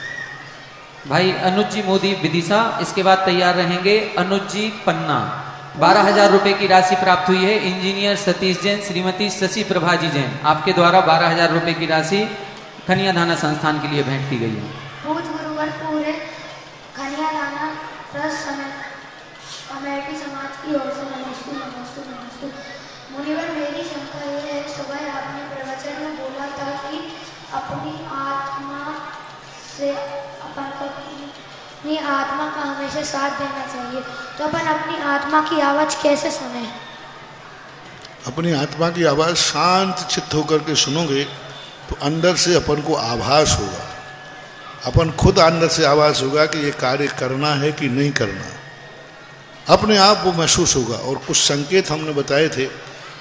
भाई अनुज जी मोदी विदिशा, इसके बाद तैयार रहेंगे अनुज जी पन्ना। 12,000 रुपए की राशि प्राप्त हुई है। इंजीनियर सतीश जैन, श्रीमती शशि प्रभा जी जैन, आपके द्वारा 12,000 रुपए की राशि खनियाधाना संस्थान के लिए भेंट की गई है। पूज गुरुवर पूरे खनियाधाना ट्रस्ट कमेटी समाज की ओर से नमोस्तु नमोस्तु नमोस्तु। मुनिवर, मेरी शंका ये है, सुबह आपने प्रवचन में बोला था कि अपनी आत्मा का हमेशा साथ देना चाहिए, तो अपन अपनी आत्मा की आवाज़ कैसे सुने? अपनी आत्मा की आवाज़ शांत चित्त होकर के सुनोगे तो अंदर से अपन को आभास होगा। अपन खुद अंदर से आभास होगा कि ये कार्य करना है कि नहीं करना, अपने आप वो महसूस होगा। और कुछ संकेत हमने बताए थे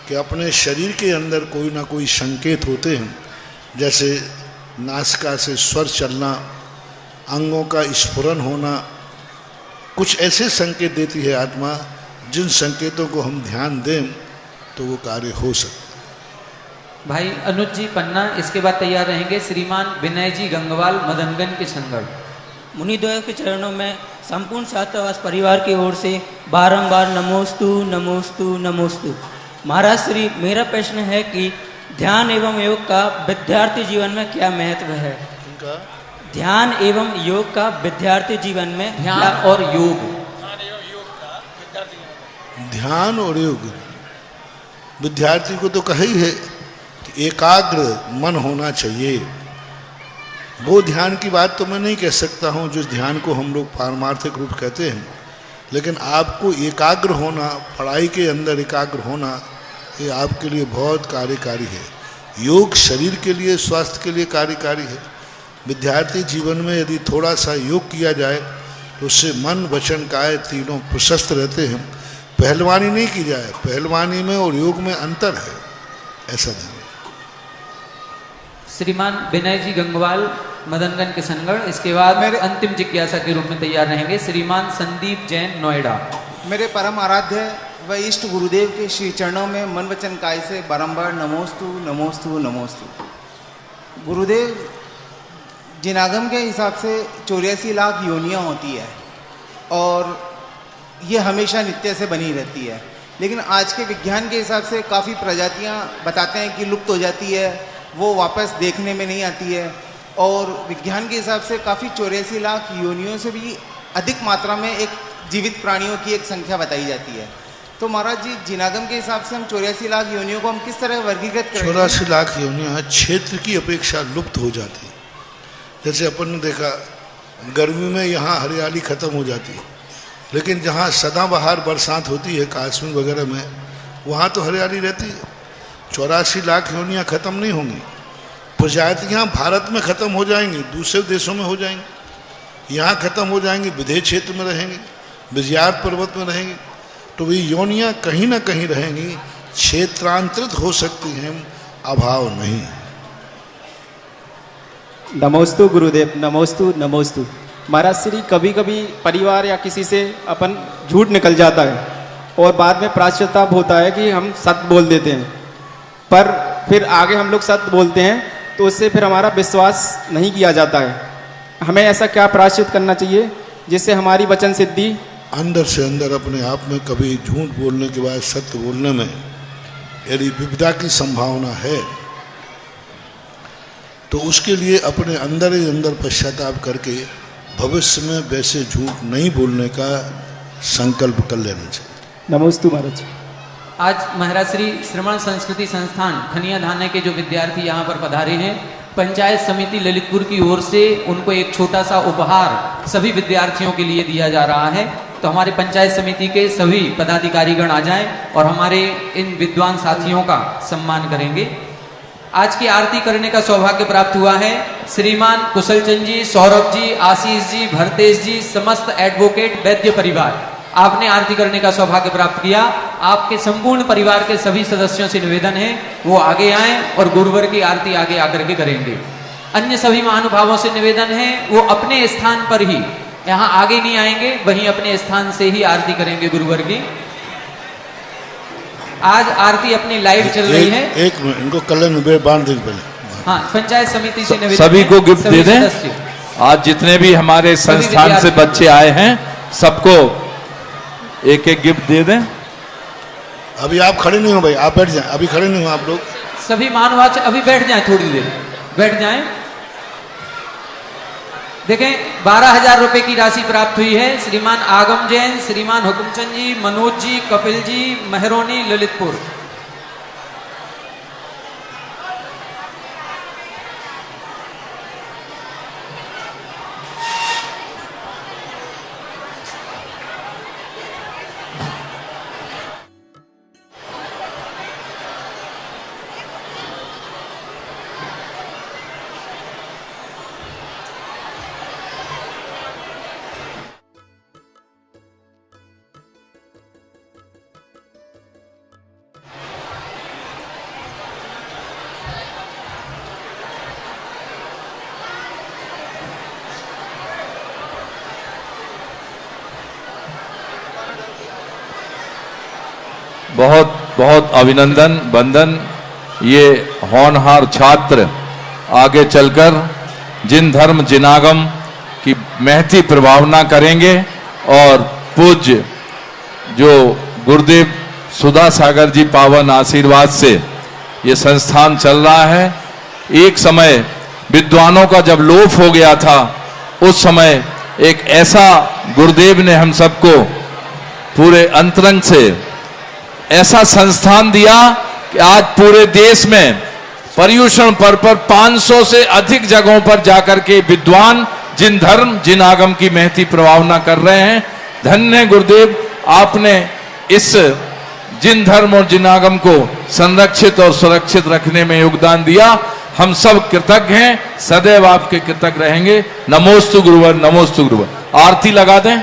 कि अपने शरीर के अंदर कोई ना कोई संकेत होते हैं, जैसे नासिका से स्वर चलना, अंगों का स्फुरन होना, कुछ ऐसे संकेत देती है आत्मा, जिन संकेतों को हम ध्यान दें तो वो कार्य हो सकता है। भाई अनुज जी पन्ना, इसके बाद तैयार रहेंगे श्रीमान विनय जी गंगवाल, मदनगन के संगड़। मुनिद्वय के चरणों में संपूर्ण छात्रावास परिवार की ओर से बारंबार नमोस्तु नमोस्तु नमोस्तु। महाराज श्री, मेरा प्रश्न है कि ध्यान एवं योग का विद्यार्थी जीवन में क्या महत्व है? ध्यान एवं योग का विद्यार्थी जीवन में ध्यान और योग, ध्यान और योग विद्यार्थी को तो कहा ही है कि एकाग्र मन होना चाहिए। वो ध्यान की बात तो मैं नहीं कह सकता हूँ जिस ध्यान को हम लोग पारमार्थिक रूप कहते हैं, लेकिन आपको एकाग्र होना, पढ़ाई के अंदर एकाग्र होना, ये आपके लिए बहुत कार्यकारी है। योग शरीर के लिए, स्वास्थ्य के लिए कार्यकारी है। विद्यार्थी जीवन में यदि थोड़ा सा योग किया जाए तो उससे मन वचन काया तीनों प्रशस्त रहते हैं। पहलवानी नहीं की जाए, पहलवानी में और योग में अंतर है, ऐसा ध्यान। श्रीमान विनय जी गंगवाल, मदनगन के सनगढ़, इसके बाद अंतिम जिज्ञासा के रूप में तैयार रहेंगे श्रीमान संदीप जैन, नोएडा। मेरे परम आराध्य व इष्ट गुरुदेव के श्री चरणों में मन वचन काय से बारंबार नमोस्तु नमोस्तु नमोस्तु। गुरुदेव, जिनागम के हिसाब से 84 लाख योनियाँ होती है और ये हमेशा नित्य से बनी रहती है, लेकिन आज के विज्ञान के हिसाब से काफ़ी प्रजातियाँ बताते हैं कि लुप्त हो जाती है, वो वापस देखने में नहीं आती है। और विज्ञान के हिसाब से काफ़ी 84 लाख योनियों से भी अधिक मात्रा में एक जीवित प्राणियों की एक संख्या बताई जाती है। तो महाराज जी, जिनागम के हिसाब से हम 84 लाख योनियों को हम किस तरह वर्गीकृत करें? 84 लाख योनियाँ क्षेत्र की अपेक्षा लुप्त हो जाती है। जैसे अपन ने देखा गर्मी में यहाँ हरियाली खत्म हो जाती है, लेकिन जहाँ सदाबहार बरसात होती है कश्मीर वगैरह में, वहाँ तो हरियाली रहती है। 84 लाख योनियाँ खत्म नहीं होंगी, प्रजातियां भारत में खत्म हो जाएंगी, दूसरे देशों में हो जाएंगी, यहाँ खत्म हो जाएंगी, विदेश क्षेत्र में रहेंगी, विजयात पर्वत में रहेंगी, तो वे योनियां कहीं ना कहीं रहेंगी, क्षेत्रांतरित हो सकती हैं, अभाव नहीं। नमोस्तु गुरुदेव, नमोस्तु नमोस्तु। महाराज श्री, कभी कभी परिवार या किसी से अपन झूठ निकल जाता है और बाद में प्राश्चाताप होता है कि हम सत्य बोल देते हैं, पर फिर आगे हम लोग सत्य बोलते हैं तो उससे फिर हमारा विश्वास नहीं किया जाता है। हमें ऐसा क्या प्रायश्चित करना चाहिए जिससे हमारी वचन सिद्धि? अंदर से अंदर अपने आप में कभी झूठ बोलने के बाद सत्य बोलने में यदि विपदा की संभावना है तो उसके लिए अपने अंदर ही अंदर पश्चाताप करके भविष्य में वैसे झूठ नहीं बोलने का संकल्प कर लेना चाहिए। नमोस्तु महाराज। आज महाराज श्री श्रमण संस्कृति संस्थान खनिया धाने के जो विद्यार्थी यहाँ पर पधारे हैं, पंचायत समिति ललितपुर की ओर से उनको एक छोटा सा उपहार सभी विद्यार्थियों के लिए दिया जा रहा है। तो हमारे पंचायत समिति के सभी पदाधिकारीगण आ जाएं और हमारे इन विद्वान साथियों का सम्मान करेंगे। आज की आरती करने का सौभाग्य प्राप्त हुआ है श्रीमान कुशलचंद जी, सौरभ जी, आशीष जी, भरतेश जी, समस्त एडवोकेट वैद्य परिवार, आपने आरती करने का सौभाग्य प्राप्त किया। आपके संपूर्ण परिवार के सभी सदस्यों से निवेदन है वो आगे आएं और गुरुवर की आरती आगे आकर के करेंगे। अन्य सभी महानुभावों से निवेदन है वो अपने स्थान पर ही, यहाँ आगे नहीं आएंगे, वहीं अपने स्थान से ही आरती करेंगे गुरुवर की। आज आरती अपनी लाइव चल रही है। एक मिनट, इनको कलन में बांध दें पहले। हाँ, पंचायत समिति से निवेदन सभी को गिफ्ट दे दें। सदस्य। आज जितने भी हमारे संस्थान से बच्चे आए हैं सबको एक एक गिफ्ट दे दें। अभी आप खड़े नहीं हो भाई, आप बैठ जाएं, अभी खड़े नहीं हो आप लोग। सभी महानुभाव अभी बैठ जाएं, थोड़ी देर बैठ जाएं। देखें 12,000 रुपए की राशि प्राप्त हुई है श्रीमान आगम जैन, श्रीमान हुकुमचंद जी, मनोज जी, कपिल जी, मेहरोनी, ललितपुर। बहुत बहुत अभिनंदन वंदन। ये होनहार छात्र आगे चलकर जिन धर्म जिनागम की महती प्रभावना करेंगे और पूज्य जो गुरुदेव सुधा सागर जी पावन आशीर्वाद से ये संस्थान चल रहा है। एक समय विद्वानों का जब लोप हो गया था, उस समय एक ऐसा गुरुदेव ने हम सबको पूरे अंतरंग से ऐसा संस्थान दिया कि आज पूरे देश में पर्यूषण पर्व पर 500 से अधिक जगहों पर जाकर के विद्वान जिन धर्म जिन आगम की महती प्रभावना कर रहे हैं। धन्य गुरुदेव, आपने इस जिन धर्म और जिन आगम को संरक्षित और सुरक्षित रखने में योगदान दिया। हम सब कृतज्ञ हैं, सदैव आपके कृतज्ञ रहेंगे। नमोस्तु गुरुवर, नमोस्तु गुरुवर। आरती लगा दें।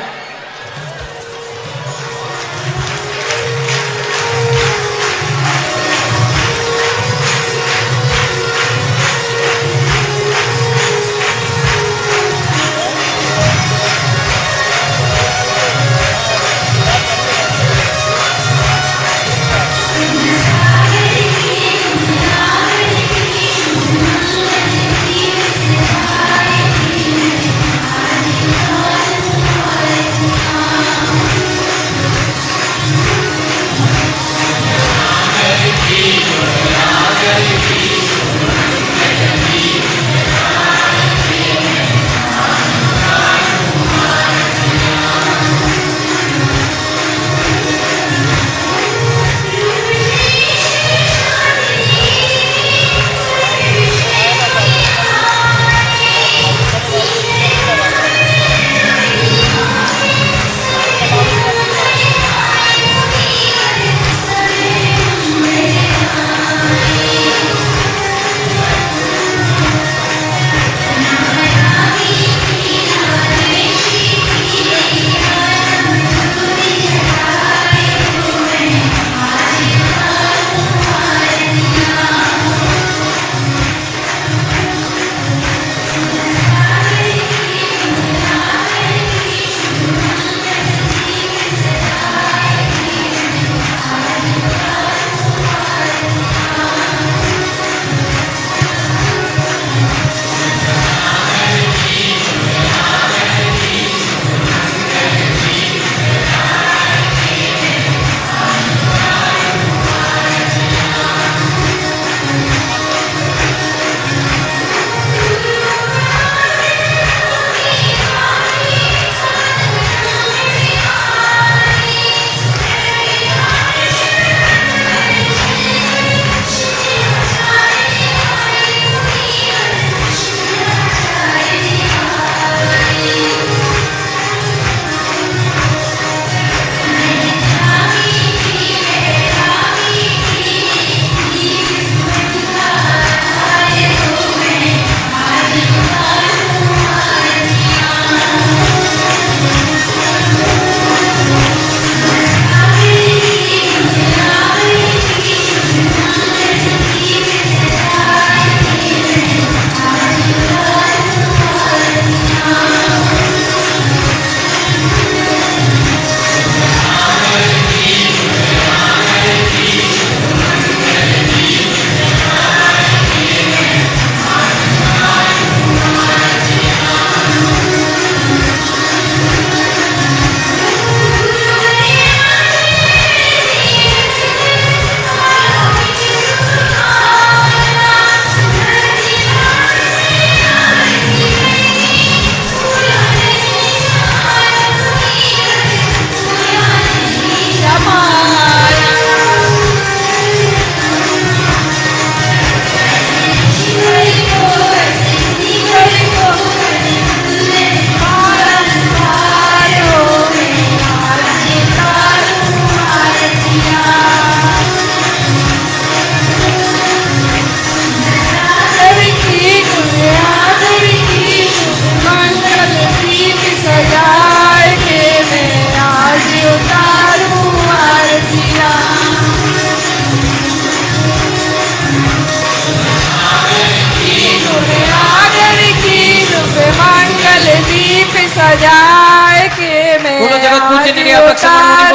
निर्यापक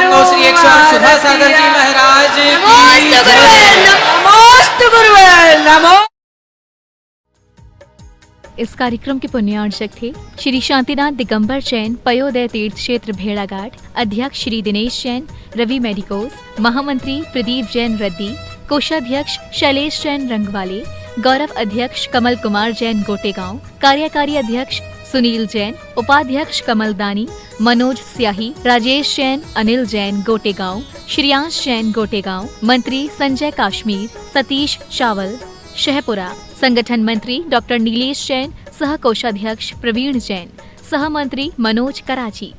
मुनि श्री 108 सुधा सागर जी महाराज की नमोस्तु गुरुवर नमो। इस कार्यक्रम के पुण्यार्चक थे श्री शांतिनाथ दिगंबर जैन पयोदय तीर्थ क्षेत्र भेड़ाघाट, अध्यक्ष श्री दिनेश जैन रवि मेडिकोज, महामंत्री प्रदीप जैन रद्दी, कोषाध्यक्ष शैलेश जैन रंगवाले, गौरव अध्यक्ष कमल कुमार जैन गोटेगांव, कार्यकारी अध्यक्ष सुनील जैन, उपाध्यक्ष कमल दानी, मनोज स्याही, राजेश जैन, अनिल जैन गोटेगांव, श्रेयांश जैन गोटेगांव, मंत्री संजय काश्मीर, सतीश चावल शहपुरा, संगठन मंत्री डॉक्टर नीलेश जैन, सह कोषाध्यक्ष प्रवीण जैन, सह मंत्री मनोज कराची।